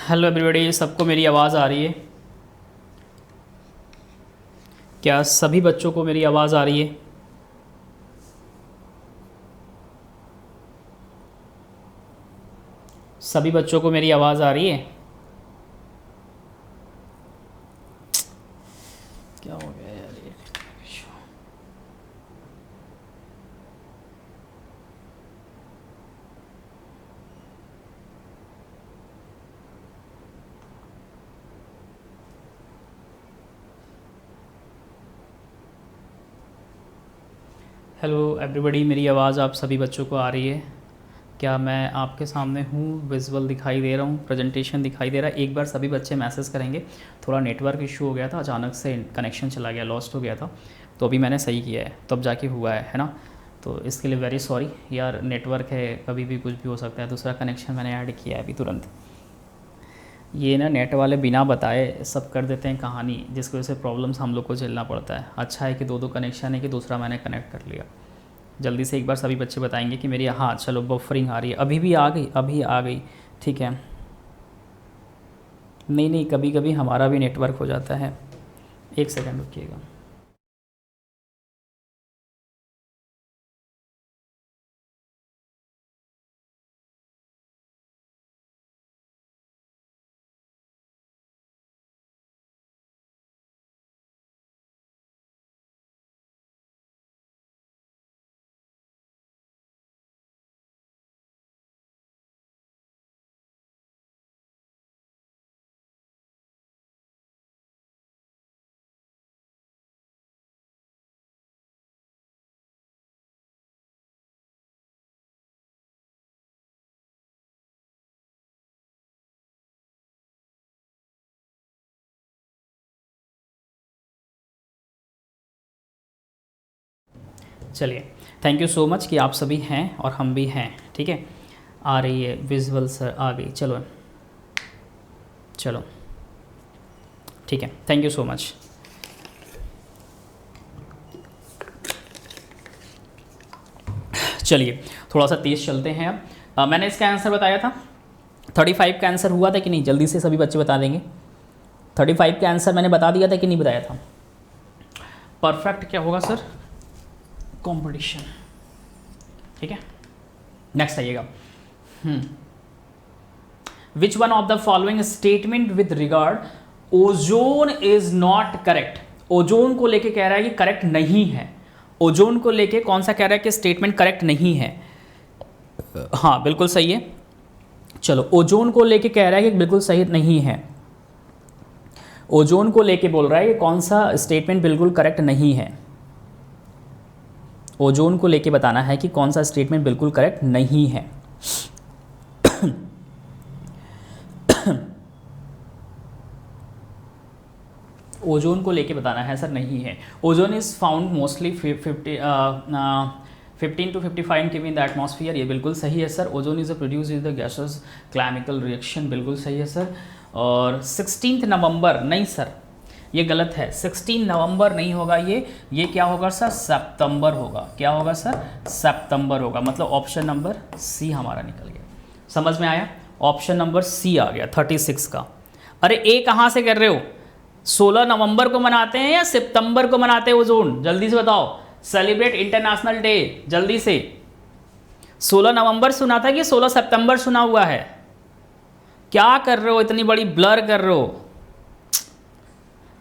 Hello everybody, सबको मेरी आवाज़ आ रही है? क्या सभी बच्चों को मेरी आवाज़ आ रही है? सभी बच्चों को मेरी आवाज़ आ रही है? क्या हो गया यार ये? हेलो एवरीबॉडी, मेरी आवाज़ आप सभी बच्चों को आ रही है? क्या मैं आपके सामने हूँ? विजुअल दिखाई दे रहा हूँ, प्रेजेंटेशन दिखाई दे रहा है। एक बार सभी बच्चे मैसेज करेंगे। थोड़ा नेटवर्क इशू हो गया था, अचानक से कनेक्शन चला गया, लॉस्ट हो गया था, तो अभी मैंने सही किया है, तब जाके हुआ है ना। तो इसके लिए वेरी सॉरी यार, नेटवर्क है, कभी भी कुछ भी हो सकता है। दूसरा कनेक्शन मैंने ऐड किया है अभी तुरंत। ये ना नेट वाले बिना बताए सब कर देते हैं कहानी, जिसकी वजह से प्रॉब्लम्स हम लोग को झेलना पड़ता है। अच्छा है कि दो कनेक्शन है, कि दूसरा मैंने कनेक्ट कर लिया। जल्दी से एक बार सभी बच्चे बताएंगे कि मेरी, हाँ चलो बफरिंग आ रही है, अभी भी आ गई, अभी आ गई, ठीक है। नहीं नहीं, कभी कभी हमारा भी नेटवर्क हो जाता है। एक सेकंड रुकिएगा। चलिए, थैंक यू सो मच कि आप सभी हैं और हम भी हैं, ठीक है। आ रही है विजुअल सर, आ गई, चलो चलो, ठीक है, थैंक यू सो मच। चलिए थोड़ा सा तेज़ चलते हैं अब। मैंने इसका आंसर बताया था, 35 का आंसर हुआ था कि नहीं? जल्दी से सभी बच्चे बता देंगे। 35 का आंसर मैंने बता दिया था कि नहीं बताया था? परफेक्ट क्या होगा सर? कंपटीशन, ठीक है। नेक्स्ट आइएगा। विच one of the following statement with regard ozone is not correct? Ozone को लेके कह रहा है कि करेक्ट नहीं है। ओजोन को लेके कौन सा कह रहा है कि स्टेटमेंट करेक्ट नहीं है? हाँ बिल्कुल सही है। चलो, ओजोन को लेके कह रहा है कि बिल्कुल सही नहीं है। ओजोन को लेके बोल रहा है कि कौन सा स्टेटमेंट बिल्कुल करेक्ट नहीं है। ओजोन को लेके बताना है कि कौन सा स्टेटमेंट बिल्कुल करेक्ट नहीं है। ओजोन को लेके बताना है सर, नहीं है। Ozone is found mostly 15 to 55 kV in the atmosphere, ये बिल्कुल सही है sir. Ozone is produce is the gases chemical reaction, बिल्कुल सही है सर। और 16 नवंबर नहीं सर, ये गलत है। 16 नवंबर नहीं होगा ये क्या होगा सर? सितंबर होगा। क्या होगा सर? सितंबर होगा। मतलब ऑप्शन नंबर सी हमारा निकल गया। समझ में आया? ऑप्शन नंबर सी आ गया 36 का। अरे ए कहाँ से कर रहे हो? 16 नवंबर को मनाते हैं या सितंबर को मनाते हैं ओजोन? जल्दी से बताओ। सेलिब्रेट इंटरनेशनल डे, जल्दी से। 16 नवंबर सुना था कि 16 सितंबर सुना हुआ है? क्या कर रहे हो? इतनी बड़ी ब्लर कर रहे हो।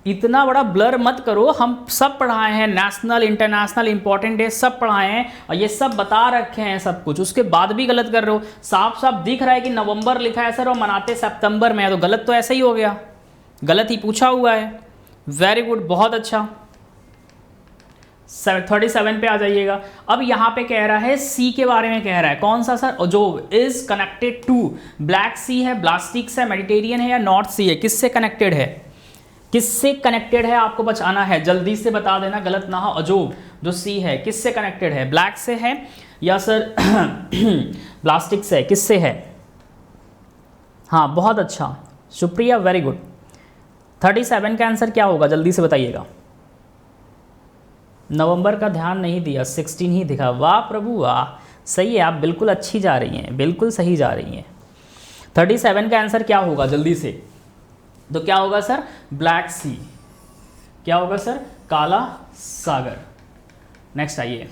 इतना बड़ा ब्लर मत करो। हम सब पढ़ाए हैं, नेशनल इंटरनेशनल इंपॉर्टेंट डे सब पढ़ाए हैं और ये सब बता रखे हैं सब कुछ, उसके बाद भी गलत कर रहे हो। साफ साफ दिख रहा है कि नवंबर लिखा है सर और मनाते सितंबर में है, तो गलत तो ऐसा ही हो गया। गलत ही पूछा हुआ है। वेरी गुड, बहुत अच्छा। 37 पे आ जाइएगा। अब यहाँ पे कह रहा है सी के बारे में कह रहा है। कौन सा सर? जो इज कनेक्टेड टू ब्लैक सी है, ब्लास्टिक्स है, मेडिटेरियन है या नॉर्थ सी है? किससे कनेक्टेड है? किससे कनेक्टेड है आपको बचाना है, जल्दी से बता देना, गलत ना हो। अजोब जो सी है किससे कनेक्टेड है? ब्लैक से है या सर प्लास्टिक से? किससे है? हाँ बहुत अच्छा, शुक्रिया, वेरी गुड। 37 का आंसर क्या होगा, जल्दी से बताइएगा। नवंबर का ध्यान नहीं दिया, 16 ही दिखा। वाह प्रभु वाह, सही है, आप बिल्कुल अच्छी जा रही हैं, बिल्कुल सही जा रही हैं। 37 का आंसर क्या होगा जल्दी से, तो क्या होगा सर, ब्लैक सी। क्या होगा सर, काला सागर। नेक्स्ट आइए,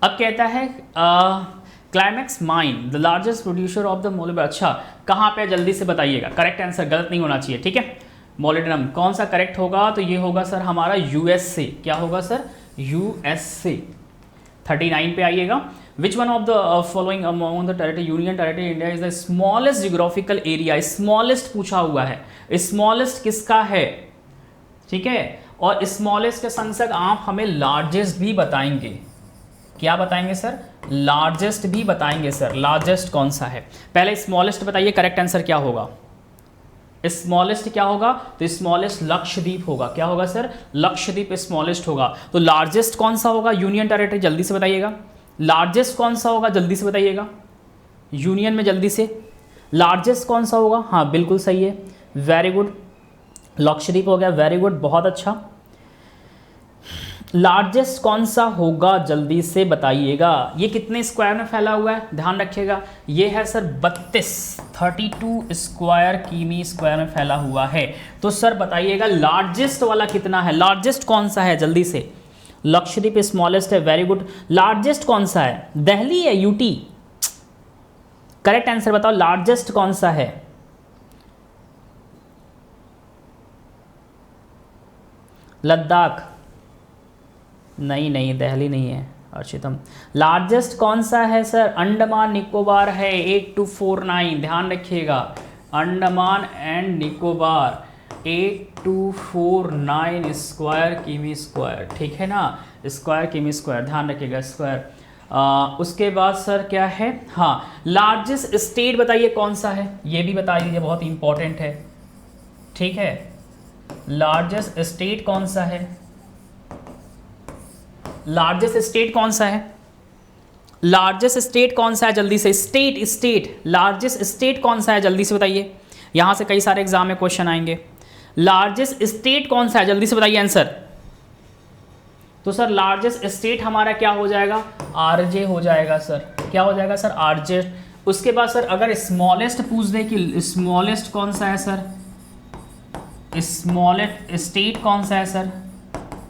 अब कहता है climax mine the largest producer of the molybdenum. अच्छा, कहाँ पे जल्दी से बताइएगा, करेक्ट आंसर, गलत नहीं होना चाहिए, ठीक है। मोलिब्डेनम कौन सा करेक्ट होगा, तो ये होगा सर हमारा यूएसए। क्या होगा सर, यूएसए। 39 पे आइएगा, विच one of the following among the territory union territory India is the smallest geographical area. Smallest पूछा हुआ है, स्मॉलेस्ट किसका है, ठीक है। और स्मॉलेस्ट के संग संग आप हमें लार्जेस्ट भी बताएंगे। क्या बताएंगे सर, लार्जेस्ट भी बताएंगे सर। लार्जेस्ट कौन सा है, पहले स्मॉलेस्ट बताइए, करेक्ट आंसर क्या होगा, स्मॉलेस्ट क्या होगा, तो स्मॉलेस्ट लक्षद्वीप होगा। क्या होगा सर, लक्षद्वीप स्मॉलेस्ट होगा। तो लार्जेस्ट कौन सा होगा, यूनियन टेरिटरी, जल्दी से बताइएगा। लार्जेस्ट कौन सा होगा, जल्दी से बताइएगा, यूनियन में जल्दी से लार्जेस्ट कौन सा होगा। हाँ बिल्कुल सही है, वेरी गुड, लक्षद्वीप हो गया, वेरी गुड, बहुत अच्छा। लार्जेस्ट कौन सा होगा जल्दी से बताइएगा। ये कितने स्क्वायर में फैला हुआ है, ध्यान रखिएगा, ये है सर 32 स्क्वायर किमी स्क्वायर में फैला हुआ है। तो सर बताइएगा लार्जेस्ट वाला कितना है, लार्जेस्ट कौन सा है जल्दी से। लक्षद्वीप स्मॉलेस्ट है, वेरी गुड। लार्जेस्ट कौन सा है, दिल्ली है, यूटी, करेक्ट आंसर बताओ, लार्जेस्ट कौन सा है। लद्दाख, नहीं नहीं, दिल्ली नहीं है अर्चितम। लार्जेस्ट कौन सा है सर, अंडमान निकोबार है, 8249, ध्यान रखिएगा, अंडमान एंड निकोबार 8249 स्क्वायर किमी स्क्वायर, ठीक है ना, स्क्वायर किमी स्क्वायर, ध्यान रखिएगा स्क्वायर। उसके बाद सर क्या है, हाँ लार्जेस्ट स्टेट बताइए कौन सा है, ये भी बता दीजिए, बहुत इंपॉर्टेंट है, ठीक है। लार्जेस्ट स्टेट कौन सा है, लार्जेस्ट स्टेट कौन सा है, लार्जेस्ट स्टेट कौन सा है जल्दी से, स्टेट लार्जेस्ट स्टेट कौन सा है जल्दी से बताइए, यहां से कई सारे एग्जाम में क्वेश्चन आएंगे। लार्जेस्ट स्टेट कौन सा है जल्दी से बताइए आंसर। तो सर लार्जेस्ट स्टेट हमारा क्या हो जाएगा, आरजे हो जाएगा सर। क्या हो जाएगा सर, आरजे। उसके बाद सर अगर स्मॉलेस्ट पूछ दे कि स्मॉलेस्ट कौन सा है सर, स्मॉलेस्ट स्टेट कौन सा है सर,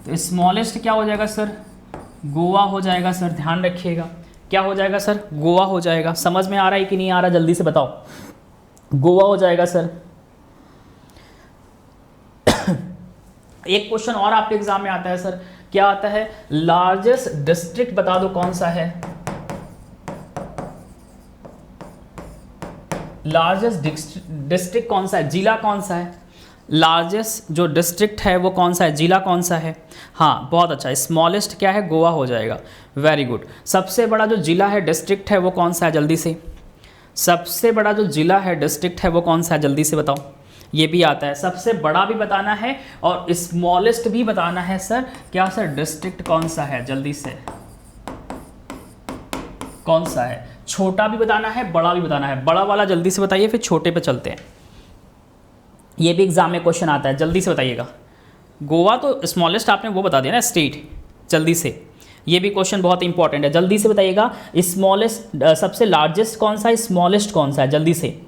तो स्मॉलेस्ट क्या हो जाएगा सर, गोवा हो जाएगा सर, ध्यान रखिएगा। क्या हो जाएगा सर, गोवा हो जाएगा। समझ में आ रहा है कि नहीं आ रहा, जल्दी से बताओ, गोवा हो जाएगा सर। एक क्वेश्चन और आपके एग्जाम में आता है सर, क्या आता है, लार्जेस्ट डिस्ट्रिक्ट बता दो कौन सा है, लार्जेस्ट डिस्ट्रिक्ट कौन सा है, जिला कौन सा है, लार्जेस्ट जो डिस्ट्रिक्ट है वो कौन सा है, जिला कौन सा है। हाँ बहुत अच्छा, स्मॉलेस्ट क्या है, गोवा हो जाएगा, वेरी गुड। सबसे बड़ा जो जिला है, डिस्ट्रिक्ट है, वो कौन सा है जल्दी से, सबसे बड़ा जो जिला है, डिस्ट्रिक्ट है, वो कौन सा है जल्दी से बताओ। ये भी आता है, सबसे बड़ा भी बताना है और स्मॉलेस्ट भी बताना है सर। क्या सर, डिस्ट्रिक्ट कौन सा है जल्दी से, कौन सा है, छोटा भी बताना है, बड़ा भी बताना है। बड़ा वाला जल्दी से बताइए, फिर छोटे पे चलते हैं। ये भी एग्जाम में क्वेश्चन आता है, जल्दी से बताइएगा। गोवा तो स्मॉलेस्ट आपने वो बता दिया ना, स्टेट, जल्दी से। ये भी क्वेश्चन बहुत इंपॉर्टेंट है, जल्दी से बताइएगा। स्मॉलेस्ट, सबसे लार्जेस्ट कौन सा है, स्मॉलेस्ट कौन सा है, जल्दी से,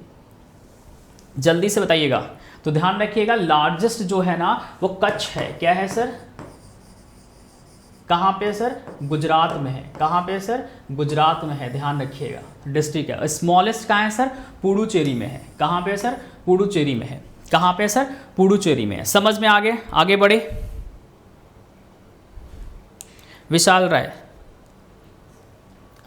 जल्दी से बताइएगा। तो ध्यान रखिएगा, लार्जेस्ट जो है ना वो कच्छ है। क्या है सर, कहाँ पे सर, गुजरात में है। कहाँ पे सर, गुजरात में है, ध्यान रखिएगा, डिस्ट्रिक्ट है। स्मॉलेस्ट कहाँ है सर, पुडुचेरी में है। कहाँ पे सर, पुडुचेरी में है। कहाँ पे सर, पुडुचेरी में है। समझ में आगे बढ़े। विशाल राय,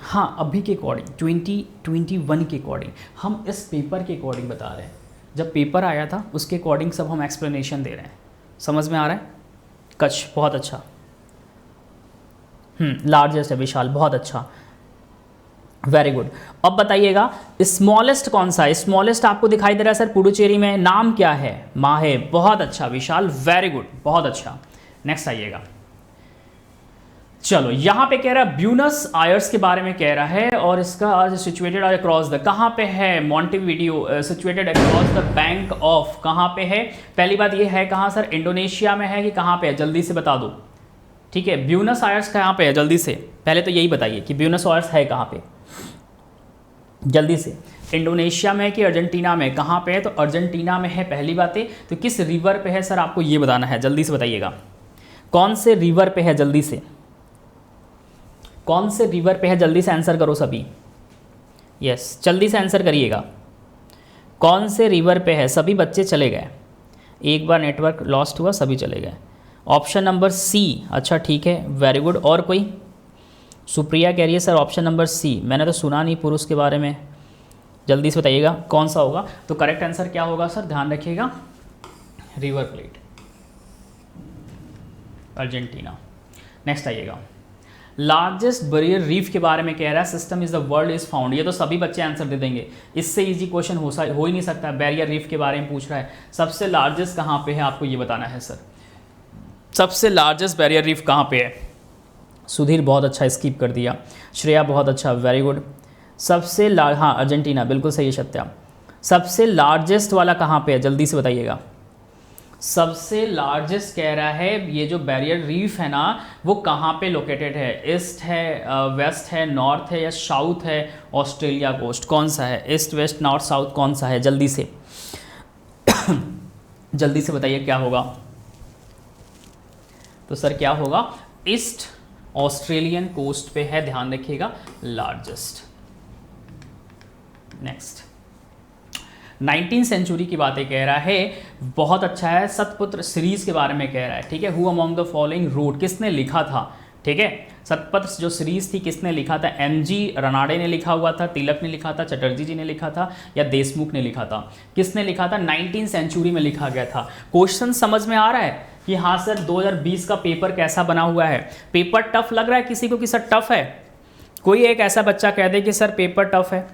हाँ अभी के अकॉर्डिंग 2021 के अकॉर्डिंग, हम इस पेपर के अकॉर्डिंग बता रहे हैं। जब पेपर आया था उसके अकॉर्डिंग सब हम एक्सप्लेनेशन दे रहे हैं। समझ में आ रहा है। कच्छ, बहुत अच्छा, लार्जेस्ट है विशाल, बहुत अच्छा, वेरी गुड। अब बताइएगा स्मॉलेस्ट कौन सा है, स्मॉलेस्ट आपको दिखाई दे रहा है सर, पुडुचेरी में। नाम क्या है, माहे, बहुत अच्छा विशाल, वेरी गुड, बहुत अच्छा। नेक्स्ट आइएगा, चलो यहाँ पे कह रहा है ब्यूनस आयर्स के बारे में कह रहा है, और इसका सिचुएटेड अक्रॉस द, कहाँ पे है, Montevideo, situated across the bank of, कहाँ पे है। पहली बात ये है कहाँ सर, इंडोनेशिया में है कि कहाँ पे है, जल्दी से बता दो। ठीक है, ब्यूनस आयर्स कहाँ पे है, जल्दी से, पहले तो यही बताइए कि ब्यूनस आयर्स है कहाँ पे। जल्दी से। इंडोनेशिया में है कि अर्जेंटीना में, कहाँ पे है? तो अर्जेंटीना में है पहली बातें। तो किस रिवर पे है सर, आपको ये बताना है, जल्दी से बताइएगा कौन से रिवर पे है, जल्दी से कौन से रिवर पे है, जल्दी से आंसर करो सभी। यस, जल्दी से आंसर करिएगा, कौन से रिवर पे है। सभी बच्चे चले गए, एक बार नेटवर्क लॉस्ट हुआ सभी चले गए। ऑप्शन नंबर सी, अच्छा ठीक है, वेरी गुड। और कोई? सुप्रिया कह रही है सर ऑप्शन नंबर सी, मैंने तो सुना नहीं पुरुष के बारे में, जल्दी से बताइएगा कौन सा होगा। तो करेक्ट आंसर क्या होगा सर, ध्यान रखिएगा, रिवर प्लेट, अर्जेंटीना। नेक्स्ट आइएगा, लार्जेस्ट बैरियर रीफ के बारे में कह रहा है, system is the world is found. ये तो सभी बच्चे आंसर दे देंगे, इससे इजी क्वेश्चन हो ही नहीं सकता। बैरियर रीफ के बारे में पूछ रहा है, सबसे लार्जेस्ट कहाँ पे है, आपको ये बताना है सर, सबसे लार्जेस्ट बैरियर रीफ कहाँ पे है। सुधीर बहुत अच्छा, स्किप कर दिया। श्रेया बहुत अच्छा, वेरी गुड। सबसे हाँ अर्जेंटीना, बिल्कुल सही है सत्या। सबसे लार्जेस्ट वाला कहाँ पे है, जल्दी से बताइएगा। सबसे लार्जेस्ट कह रहा है, ये जो बैरियर रीफ है ना, वो कहाँ पे लोकेटेड है? ईस्ट है, वेस्ट है, नॉर्थ है या साउथ है? ऑस्ट्रेलिया कोस्ट, कौन सा है? ईस्ट, वेस्ट, नॉर्थ, साउथ, कौन सा है? जल्दी से जल्दी से बताइए क्या होगा। तो सर क्या होगा, ईस्ट ऑस्ट्रेलियन कोस्ट पे है, ध्यान रखिएगा, लार्जेस्ट। नेक्स्ट, 19th सेंचुरी की बातें कह रहा है, बहुत अच्छा है। सतपुत्र सीरीज के बारे में कह रहा है, ठीक है। Who among the following road, किसने लिखा था, ठीक है। सतपत्र जो सीरीज थी किसने लिखा था? एमजी रनाडे ने लिखा हुआ था, तिलक ने लिखा था, चटर्जी जी ने लिखा था या देशमुख ने लिखा था? किसने लिखा था? 19th सेंचुरी में लिखा गया था। क्वेश्चन समझ में आ रहा है कि हाँ सर 2020 का पेपर कैसा बना हुआ है? पेपर टफ लग रहा है किसी को कि सर टफ है? कोई एक ऐसा बच्चा कह दे कि सर पेपर टफ है।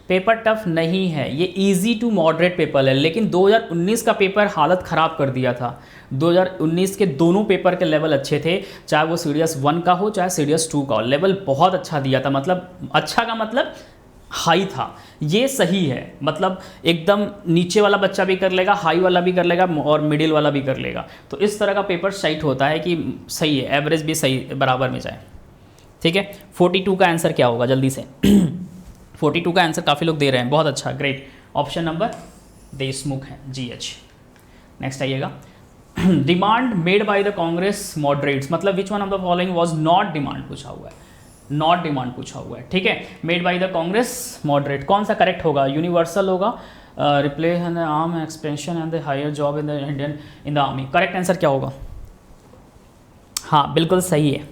पेपर टफ नहीं है, ये इजी टू मॉडरेट पेपर है। लेकिन 2019 का पेपर हालत ख़राब कर दिया था। 2019 के दोनों पेपर के लेवल अच्छे थे, चाहे वो सीरियस 1 का हो चाहे सीरियस 2 का हो, लेवल बहुत अच्छा दिया था। मतलब अच्छा का मतलब हाई था। ये सही है, मतलब एकदम नीचे वाला बच्चा भी कर लेगा, हाई वाला भी कर लेगा और मिडिल वाला भी कर लेगा। तो इस तरह का पेपर साइट होता है कि सही है, एवरेज भी सही बराबर में जाए, ठीक है। 42 का आंसर क्या होगा, जल्दी से 42 का आंसर काफ़ी लोग दे रहे हैं, बहुत अच्छा, ग्रेट। ऑप्शन नंबर देशमुख है, GH। नेक्स्ट आइएगा, demand made by the Congress moderates, मतलब which one of the following was not demand पूछा हुआ है, नॉट डिमांड पूछा हुआ है, ठीक है। Made by the Congress moderate, कौन सा करेक्ट होगा? यूनिवर्सल होगा, replace and arm expansion and the higher job in the Indian in the army. Correct answer क्या होगा? हाँ बिल्कुल सही है,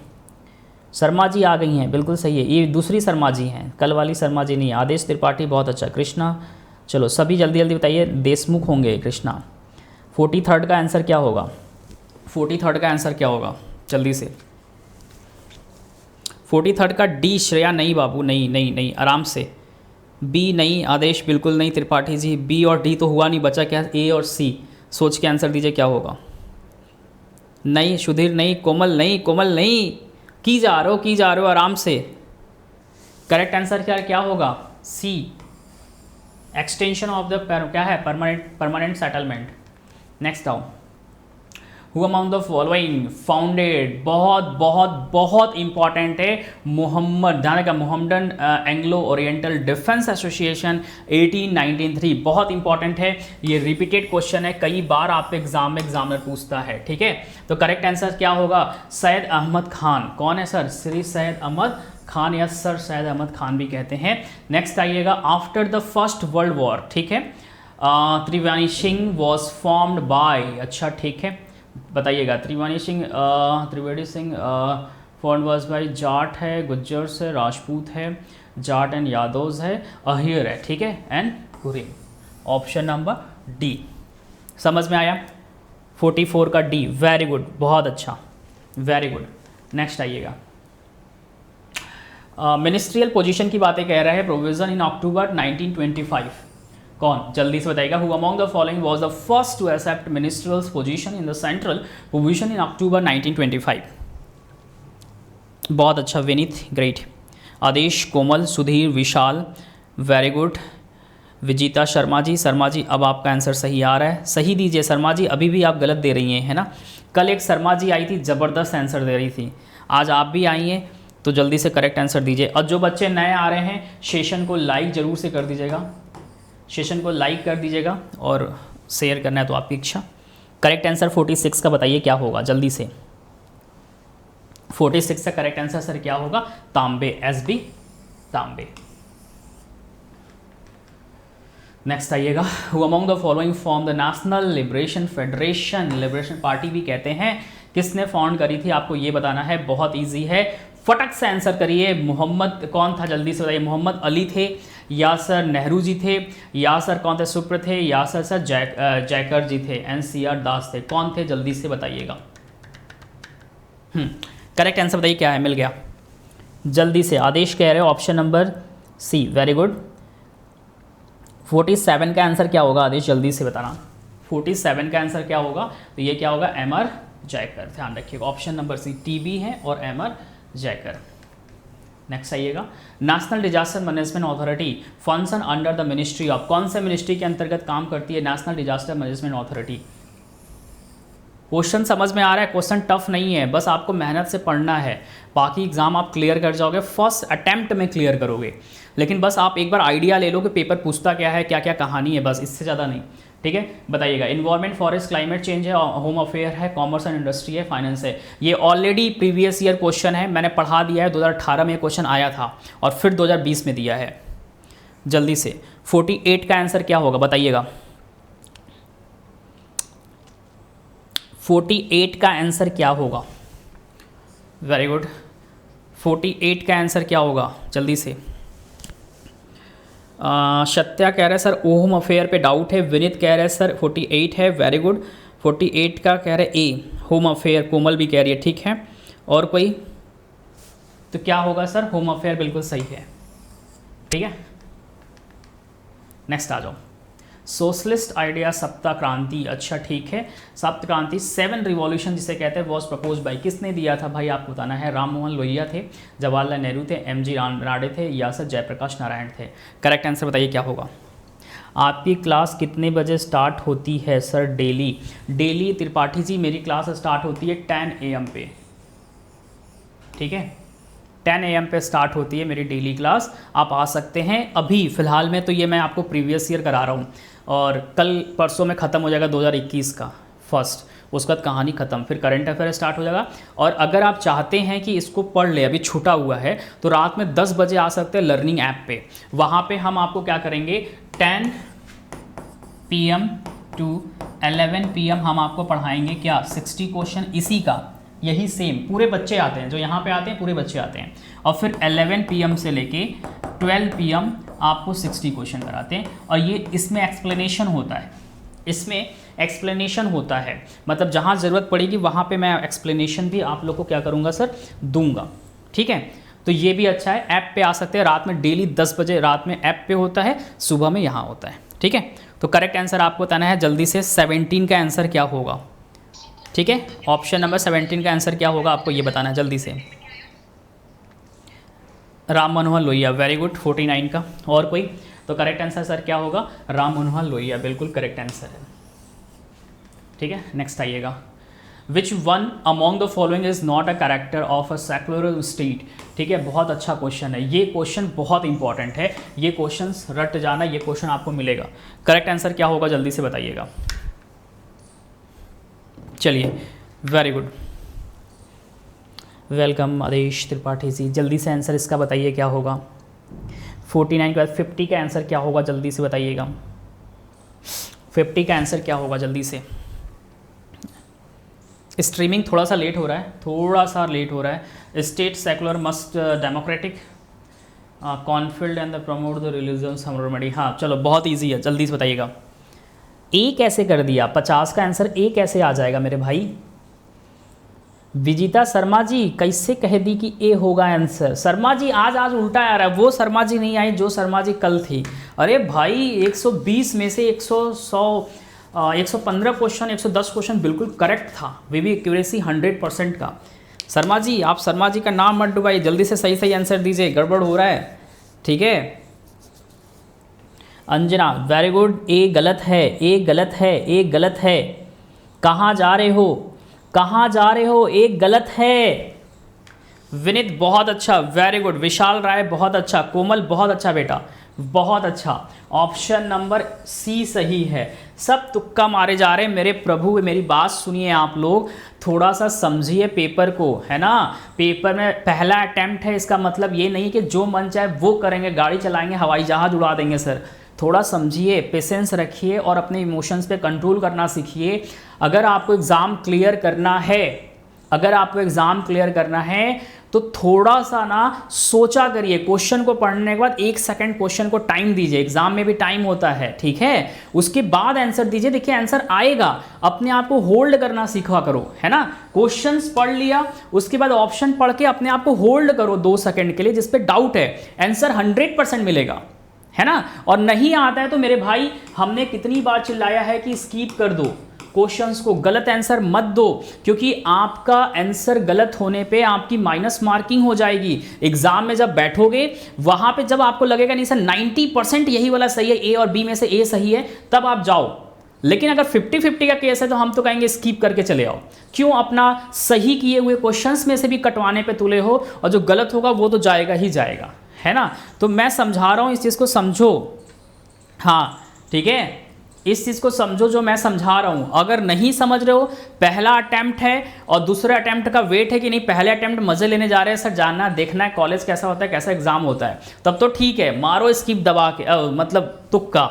शर्मा जी आ गई हैं, बिल्कुल सही है। ये दूसरी शर्मा जी हैं, कल वाली शर्मा जी नहीं। आदेश त्रिपाठी बहुत अच्छा। कृष्णा, चलो सभी जल्दी जल्दी बताइए, देशमुख होंगे कृष्णा। 43rd का आंसर क्या होगा? 43rd का आंसर क्या होगा, जल्दी से। 43rd का डी। श्रेया नहीं बाबू, नहीं नहीं नहीं, आराम से। बी नहीं, आदेश बिल्कुल नहीं, त्रिपाठी जी बी और डी तो हुआ नहीं, बचा क्या? ए और सी। सोच के आंसर दीजिए क्या होगा। नहीं सुधीर नहीं, कोमल नहीं, कोमल नहीं, की जा रहे हो आराम से। करेक्ट आंसर क्या होगा? सी, एक्सटेंशन ऑफ द क्या है, परमानेंट सेटलमेंट। नेक्स्ट आओ, who among the following founded, बहुत बहुत बहुत इंपॉर्टेंट है, Mohammedan Anglo oriental defence association 1893, बहुत इंपॉर्टेंट है। ये रिपीटेड क्वेश्चन है, कई बार आप एग्जाम में एग्जामिनर पूछता है, ठीक है। तो करेक्ट आंसर क्या होगा? सैयद अहमद खान। कौन है सर? श्री सैयद अहमद खान या सर सैयद अहमद खान भी कहते हैं। नेक्स्ट आइएगा, after the first world war, ठीक है। Triveni Singh was formed by, अच्छा ठीक है, बताइएगा। Triveni Singh form was by Jat है, गुज्जर्स है, राजपूत है, जाट एंड यादव्स है, अहिर है, ठीक है, एंड कुरीन। ऑप्शन नंबर डी, समझ में आया? 44 का डी, वेरी गुड, बहुत अच्छा, वेरी गुड। नेक्स्ट आइएगा, मिनिस्ट्रियल पोजीशन की बातें कह रहा है, प्रोविजन इन अक्टूबर 1925, कौन? जल्दी से बताइएगा। Who among the following was the first to accept ministerial position in the central position in October 1925? बहुत अच्छा, Vineet, great. Aadesh, Komal, Sudhir, Vishal, very good. Vijeta Sharma ji, अब आपका आंसर सही आ रहा है, सही दीजिए शर्मा जी, अभी भी आप गलत दे रही हैं, है ना। कल एक शर्मा जी आई थी, ज़बरदस्त आंसर दे रही थी, आज आप भी आई हैं, तो जल्दी से करेक्ट आंसर दीजिए। और जो बच्चे नए आ रहे हैं सेशन को लाइक ज़रूर से कर दीजिएगा, सेशन को लाइक कर दीजिएगा और शेयर करना है तो आपकी इच्छा। करेक्ट आंसर 46 का बताइए क्या होगा जल्दी से। 46 का करेक्ट आंसर सर क्या होगा? तांबे, SB तांबे। नेक्स्ट आइएगा, who among the following form the national liberation federation, liberation party भी कहते हैं, किसने फाउंड करी थी आपको ये बताना है, बहुत इजी है, फटक से आंसर करिए। मोहम्मद कौन था जल्दी से बताइए, मोहम्मद अली थे या सर नेहरू जी थे या सर कौन थे सुप्र थे या सर जयकर जी थे, NCR दास थे, कौन थे जल्दी से बताइएगा। करेक्ट आंसर बताइए क्या है, मिल गया जल्दी से। आदेश कह रहे हो option number C, very good. 47 का आंसर क्या होगा आदेश, जल्दी से बताना। 47 का आंसर क्या होगा, तो ये क्या होगा, MR जयकर, ध्यान रखिएगा। ऑप्शन नंबर C TB है और MR जयकर। नेक्स्ट आइएगा, national disaster management authority function under the ministry of, कौन से मिनिस्ट्री के अंतर्गत काम करती है national disaster management authority. Question समझ में आ रहा है, क्वेश्चन टफ नहीं है, बस आपको मेहनत से पढ़ना है, बाकी एग्जाम आप क्लियर कर जाओगे, फर्स्ट अटेम्प्ट में क्लियर करोगे। लेकिन बस आप एक बार आइडिया ले लो कि पेपर पूछता क्या है, क्या क्या कहानी है, बस इससे ज़्यादा नहीं। ठीक है, बताइएगा। इन्वायरमेंट, फॉरेस्ट, क्लाइमेट चेंज है, होम अफेयर है, कॉमर्स एंड इंडस्ट्री है, फाइनेंस है। ये ऑलरेडी प्रीवियस ईयर क्वेश्चन है, मैंने पढ़ा दिया है, 2018 में क्वेश्चन आया था और फिर 2020 में दिया है। जल्दी से 48 का आंसर क्या होगा बताइएगा। 48 का आंसर क्या होगा, वेरी गुड। 48 का आंसर क्या होगा जल्दी से। सत्या कह रहे हैं सर होम अफेयर पे डाउट है, विनीत कह रहे हैं सर 48 है, वेरी गुड। 48 का कह रहे ए होम अफेयर, कोमल भी कह रही है, ठीक है। और कोई, तो क्या होगा सर, होम अफेयर बिल्कुल सही है, ठीक है। नेक्स्ट आ जाओ, सोशलिस्ट आइडिया सप्ताह क्रांति, अच्छा ठीक है। सप्त क्रांति 7 रिवॉल्यूशन जिसे कहते हैं वॉज प्रपोज बाई, किसने दिया था भाई आपको बताना है। राम मोहन लोहिया थे, जवाहरलाल नेहरू थे, MG राणे थे या सर जयप्रकाश नारायण थे। करेक्ट आंसर बताइए क्या होगा। आपकी क्लास कितने बजे स्टार्ट होती है सर डेली त्रिपाठी जी मेरी क्लास स्टार्ट होती है 10 AM पे, ठीक है। 10 AM पे स्टार्ट होती है मेरी डेली क्लास, आप आ सकते हैं। अभी फ़िलहाल में तो ये मैं आपको प्रीवियस ईयर करा रहा हूँ और कल परसों में ख़त्म हो जाएगा 2021 का फर्स्ट, उसके बाद कहानी ख़त्म, फिर करंट अफेयर स्टार्ट हो जाएगा। और अगर आप चाहते हैं कि इसको पढ़ ले, अभी छूटा हुआ है, तो रात में 10 बजे आ सकते हैं लर्निंग ऐप पे। वहाँ पे हम आपको क्या करेंगे, 10 PM to 11 PM हम आपको पढ़ाएंगे क्या, 60 क्वेश्चन इसी का, यही सेम पूरे बच्चे आते हैं, जो यहाँ पे आते हैं पूरे बच्चे आते हैं। और फिर 11 PM से लेके 12 PM आपको 60 क्वेश्चन कराते हैं। और ये इसमें एक्सप्लेनेशन होता है, इसमें एक्सप्लेनेशन होता है, मतलब जहाँ ज़रूरत पड़ेगी वहाँ पे मैं एक्सप्लेनेशन भी आप लोग को क्या करूँगा सर, दूंगा, ठीक है। तो ये भी अच्छा है, ऐप पे आ सकते हैं रात में, डेली 10 बजे रात में ऐप पे होता है, सुबह में यहाँ होता है, ठीक है। तो करेक्ट आंसर आपको बताना है जल्दी से। 17 का आंसर क्या होगा, ठीक है। ऑप्शन नंबर 17 का आंसर क्या होगा आपको ये बताना है जल्दी से। Ram Manohar Lohia, very good. 49 का, और कोई, तो करेक्ट आंसर सर क्या होगा, राम मनोहर लोहिया, बिल्कुल करेक्ट आंसर है, ठीक है। नेक्स्ट आइएगा, which one among the following is not a character of a secular state, ठीक है। बहुत अच्छा क्वेश्चन है, ये क्वेश्चन बहुत इंपॉर्टेंट है, ये क्वेश्चन रट जाना, ये क्वेश्चन आपको मिलेगा। करेक्ट आंसर क्या होगा जल्दी से बताइएगा। चलिए, वेरी गुड, वेलकम आदेश त्रिपाठी जी। जल्दी से आंसर इसका बताइए क्या होगा। 49 के बाद 50 का आंसर क्या होगा जल्दी से बताइएगा। 50 का आंसर क्या होगा जल्दी से। स्ट्रीमिंग थोड़ा सा लेट हो रहा है, थोड़ा सा लेट हो रहा है। State secular must democratic conflict and the promote the religious harmony, हाँ चलो बहुत इजी है, जल्दी से बताइएगा। ए कैसे कर दिया, 50 का आंसर ए कैसे आ जाएगा मेरे भाई। विजिता शर्मा जी कैसे कह दी कि ए होगा आंसर। शर्मा जी आज उल्टा आ रहा है, वो शर्मा जी नहीं आई जो शर्मा जी कल थी। अरे भाई 120 में से 115 क्वेश्चन, 110 क्वेश्चन बिल्कुल करेक्ट था, वे भी एक्यूरेसी 100% का। शर्मा जी, आप शर्मा जी का नाम मत डुबाइए, जल्दी से सही सही आंसर दीजिए, गड़बड़ हो रहा है, ठीक है। Anjana, very good. ए गलत है, ए गलत है, ए गलत है। कहाँ जा रहे हो, कहाँ जा रहे हो, ए गलत है। विनीत बहुत अच्छा, वेरी गुड। विशाल राय बहुत अच्छा, कोमल बहुत अच्छा बेटा, बहुत अच्छा। ऑप्शन नंबर सी सही है। सब तुक्का मारे जा रहे हैं मेरे प्रभु। मेरी बात सुनिए आप लोग, थोड़ा सा समझिए पेपर को, है ना। पेपर में पहला अटेम्प्ट है, इसका मतलब ये नहीं कि जो मन चाहे वो करेंगे, गाड़ी चलाएंगे, हवाई जहाज उड़ा देंगे सर। थोड़ा समझिए, पेशेंस रखिए और अपने इमोशंस पे कंट्रोल करना सीखिए। अगर आपको एग्ज़ाम क्लियर करना है, अगर आपको एग्ज़ाम क्लियर करना है तो थोड़ा सा ना सोचा करिए। क्वेश्चन को पढ़ने के बाद 1 सेकंड क्वेश्चन को टाइम दीजिए, एग्जाम में भी टाइम होता है, ठीक है। उसके बाद आंसर दीजिए, देखिए आंसर आएगा। अपने आप को होल्ड करना सीखा करो, है ना। क्वेश्चंस पढ़ लिया, उसके बाद ऑप्शन पढ़ के अपने आप को होल्ड करो 2 सेकंड के लिए, जिस पे डाउट है आंसर 100% मिलेगा, है ना। और नहीं आता है तो मेरे भाई, हमने कितनी बार चिल्लाया है कि स्किप कर दो क्वेश्चंस को, गलत आंसर मत दो, क्योंकि आपका आंसर गलत होने पे आपकी माइनस मार्किंग हो जाएगी। एग्जाम में जब बैठोगे वहां पे जब आपको लगेगा नहीं सर 90% यही वाला सही है, ए और बी में से ए सही है, तब आप जाओ। लेकिन अगर 50-50 का केस है तो हम तो कहेंगे स्किप करके चले आओ। क्यों? अपना सही किए हुए क्वेश्चंस में से भी कटवाने पे तुले हो, और जो गलत होगा वो तो जाएगा ही जाएगा, है ना। तो मैं समझा रहा हूं, इस चीज़ को समझो। हाँ ठीक है, इस चीज़ को समझो जो मैं समझा रहा हूँ। अगर नहीं समझ रहे हो, पहला अटेम्प्ट है और दूसरे अटेम्प्ट का वेट है कि नहीं, पहले अटेम्प्ट मजे लेने जा रहे हैं सर, जानना देखना है कॉलेज कैसा होता है, कैसा एग्जाम होता है, तब तो ठीक है, मारो स्किप दबा के, मतलब तुक्का,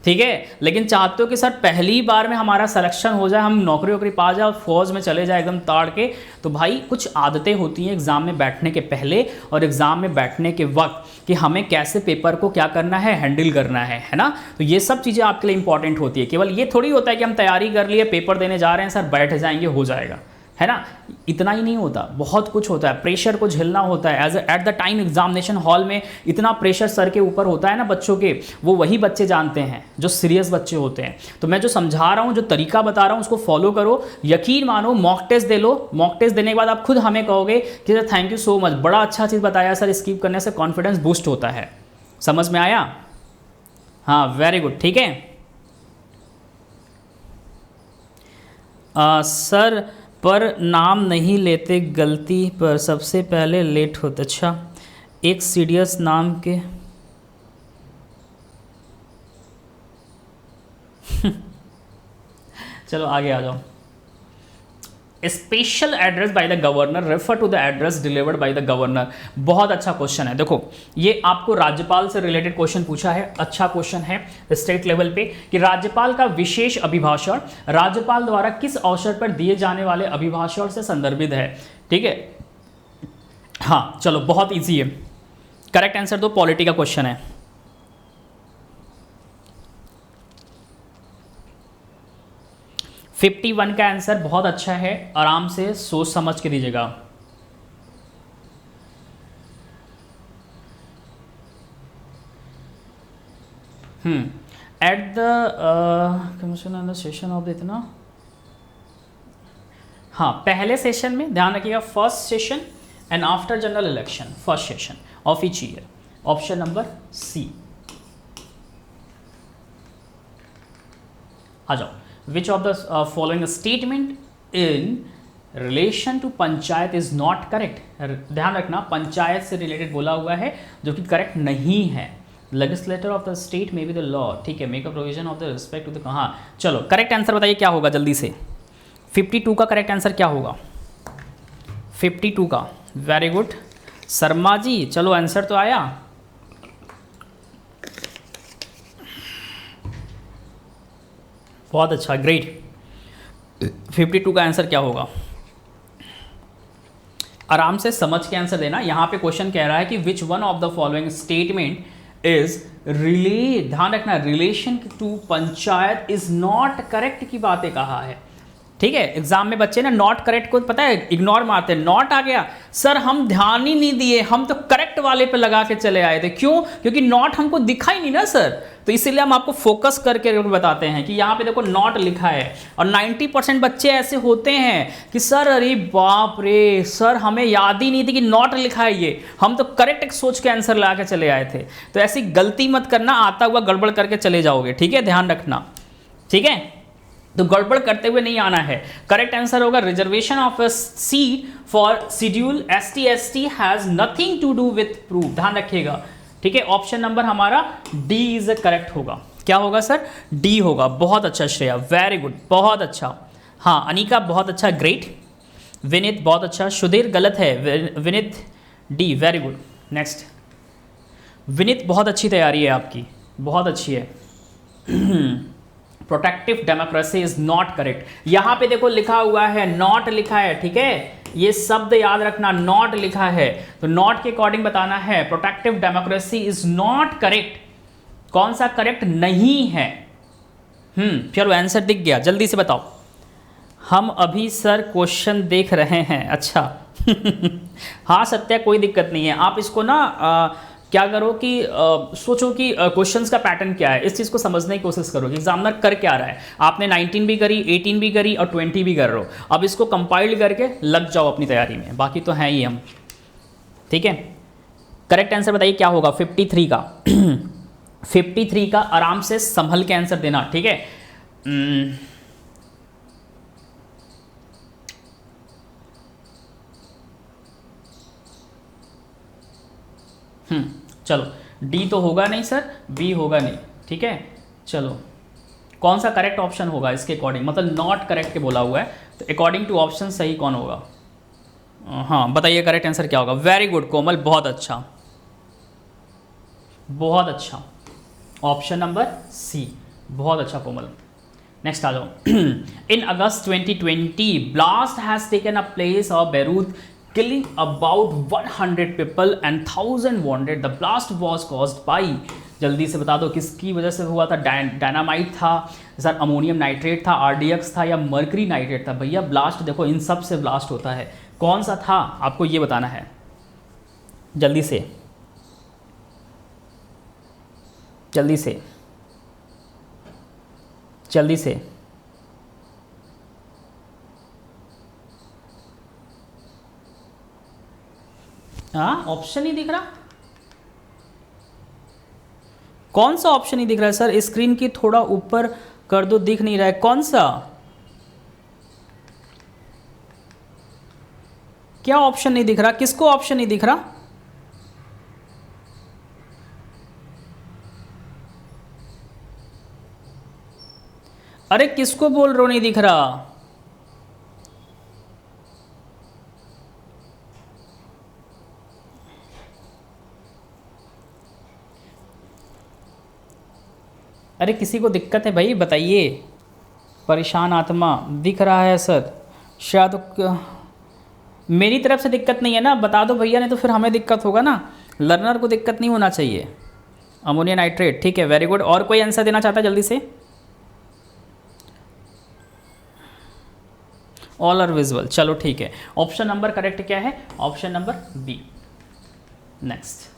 ठीक है। लेकिन चाहते हो कि सर पहली बार में हमारा सिलेक्शन हो जाए, हम नौकरी वोकरी पा जाए और फौज में चले जाए एकदम ताड़ के, तो भाई कुछ आदतें होती हैं एग्ज़ाम में बैठने के पहले और एग्ज़ाम में बैठने के वक्त, कि हमें कैसे पेपर को क्या करना है, हैंडल करना है ना। तो ये सब चीज़ें आपके लिए इंपॉर्टेंट होती है। केवल ये थोड़ी होता है कि हम तैयारी कर लिए, पेपर देने जा रहे हैं सर, बैठ जाएंगे हो जाएगा, है ना। इतना ही नहीं होता, बहुत कुछ होता है। प्रेशर को झेलना होता है as at the time examination hall में। इतना प्रेशर सर के ऊपर होता है ना बच्चों के, वो वही बच्चे जानते हैं जो सीरियस बच्चे होते हैं। तो मैं जो समझा रहा हूँ, जो तरीका बता रहा हूँ, उसको फॉलो करो। यकीन मानो, मॉक टेस्ट दे लो, मॉक टेस्ट देने के बाद आप खुद हमें कहोगे कि sir thank you so much, बड़ा अच्छा चीज़ बताया सर, स्किप करने से कॉन्फिडेंस बूस्ट होता है। समझ में आया? हाँ वेरी गुड, ठीक है। सर पर नाम नहीं लेते गलती पर, सबसे पहले लेट होता। अच्छा, एक सीरियस नाम के चलो आगे आ जाओ। Special address by the governor, refer to the address delivered by the governor. बहुत अच्छा क्वेश्चन है। देखो ये आपको राज्यपाल से रिलेटेड क्वेश्चन पूछा है, अच्छा क्वेश्चन है स्टेट लेवल पे, कि राज्यपाल का विशेष अभिभाषण राज्यपाल द्वारा किस अवसर पर दिए जाने वाले अभिभाषण से संदर्भित है, ठीक है। हाँ चलो, बहुत ईजी है, करेक्ट आंसर दो, पॉलिटी का क्वेश्चन है। फिफ्टी 51 का आंसर बहुत अच्छा है, आराम से सोच समझ के दीजिएगा। At the commission on the session of इतना, हाँ पहले सेशन में ध्यान रखिएगा, first session and after general election, first session of each year. Option number C. आ जाओ। Which of the following statement in relation to panchayat is not correct? ध्यान रखना, पंचायत से रिलेटेड बोला हुआ है, जो कि करेक्ट नहीं है। Legislator of the state may be the law, ठीक है, make a provision of the respect to the, हाँ चलो करेक्ट आंसर बताइए क्या होगा जल्दी से। 52 का करेक्ट आंसर क्या होगा? 52 का, वेरी गुड शर्मा जी, चलो आंसर तो आया। बहुत अच्छा, ग्रेट। 52 का आंसर क्या होगा? आराम से समझ के आंसर देना। यहां पे क्वेश्चन कह रहा है कि which one of the following statement is relay, ध्यान रखना, relation to panchayat is not correct की बातें कहा है, ठीक है। एग्जाम में बच्चे ना नॉट करेक्ट को पता है इग्नोर मारते हैं, नॉट आ गया सर हम ध्यान ही नहीं दिए, हम तो करेक्ट वाले पे लगा के चले आए थे। क्यों? क्योंकि नॉट हमको दिखा ही नहीं ना सर, तो इसीलिए हम आपको फोकस करके बताते हैं कि यहाँ पे देखो नॉट लिखा है। और 90% बच्चे ऐसे होते हैं कि सर अरे बाप रे सर हमें याद ही नहीं थी कि नॉट लिखा है ये, हम तो करेक्ट सोच के आंसर लगा के चले आए थे। तो ऐसी गलती मत करना, आता हुआ गड़बड़ करके चले जाओगे, ठीक है, ध्यान रखना, ठीक है। तो गड़बड़ करते हुए नहीं आना है। करेक्ट आंसर होगा reservation of a seat for schedule ST has nothing to do with proof, ध्यान रखिएगा, ठीक है। ऑप्शन नंबर हमारा डी इज करेक्ट होगा। क्या होगा सर? डी होगा। बहुत अच्छा श्रेया, वेरी गुड, बहुत अच्छा। हाँ अनिका बहुत अच्छा, ग्रेट। विनीत बहुत अच्छा। सुधीर गलत है, Vineet D, very good. Next, Vineet बहुत अच्छी तैयारी है आपकी, बहुत अच्छी है। Protective democracy is not correct. यहां पे देखो लिखा हुआ है, नॉट लिखा है, ठीक है, ये शब्द याद रखना, नॉट लिखा है, तो नॉट के अकॉर्डिंग बताना है। Protective democracy is not correct, कौन सा करेक्ट नहीं है? चलो आंसर दिख गया, जल्दी से बताओ। हम अभी सर क्वेश्चन देख रहे हैं, अच्छा। हाँ सत्या, कोई दिक्कत नहीं है। आप इसको ना क्या करो कि सोचो कि क्वेश्चंस का पैटर्न क्या है, इस चीज़ को समझने की कोशिश करो कि एग्जामिनर कर क्या रहा है। आपने 19 भी करी, 18 भी करी और 20 भी कर रहे हो। अब इसको कंपाइल करके लग जाओ अपनी तैयारी में, बाकी तो हैं ही हम, ठीक है। करेक्ट आंसर बताइए क्या होगा 53 का। 53 का आराम से संभल के आंसर देना, ठीक है। चलो डी तो होगा नहीं सर, बी होगा नहीं, ठीक है। चलो कौन सा करेक्ट ऑप्शन होगा इसके अकॉर्डिंग, मतलब नॉट करेक्ट के बोला हुआ है, तो अकॉर्डिंग टू ऑप्शन सही कौन होगा? हाँ बताइए करेक्ट आंसर क्या होगा। वेरी गुड कोमल, बहुत अच्छा, बहुत अच्छा। ऑप्शन नंबर सी, बहुत अच्छा कोमल। नेक्स्ट आ जाओ। इन अगस्त 2020 blast has taken a place of Beirut, killing about 100 people and 1000 wounded. The blast was caused by, जल्दी से बता दो किसकी वजह से हुआ था? डायनामाइट था सर, अमोनियम नाइट्रेट था, RDX था या मर्करी नाइट्रेट था? भैया ब्लास्ट देखो इन सब से ब्लास्ट होता है, कौन सा था आपको ये बताना है, जल्दी से जल्दी से जल्दी से। हाँ ऑप्शन ही दिख रहा, कौन सा ऑप्शन ही दिख रहा है सर? स्क्रीन की थोड़ा ऊपर कर दो, दिख नहीं रहा है, कौन सा? क्या ऑप्शन नहीं दिख रहा? किसको ऑप्शन नहीं दिख रहा? अरे किसको बोल रहे हो नहीं दिख रहा? अरे किसी को दिक्कत है भाई बताइए। परेशान आत्मा दिख रहा है सर, शायद मेरी तरफ से दिक्कत नहीं है ना, बता दो भैया, नहीं तो फिर हमें दिक्कत होगा ना, लर्नर को दिक्कत नहीं होना चाहिए। अमोनिया नाइट्रेट, ठीक है, वेरी गुड। और कोई आंसर देना चाहता है जल्दी से? ऑल आर विजुअल, चलो ठीक है। ऑप्शन नंबर करेक्ट क्या है? Option number B. नेक्स्ट,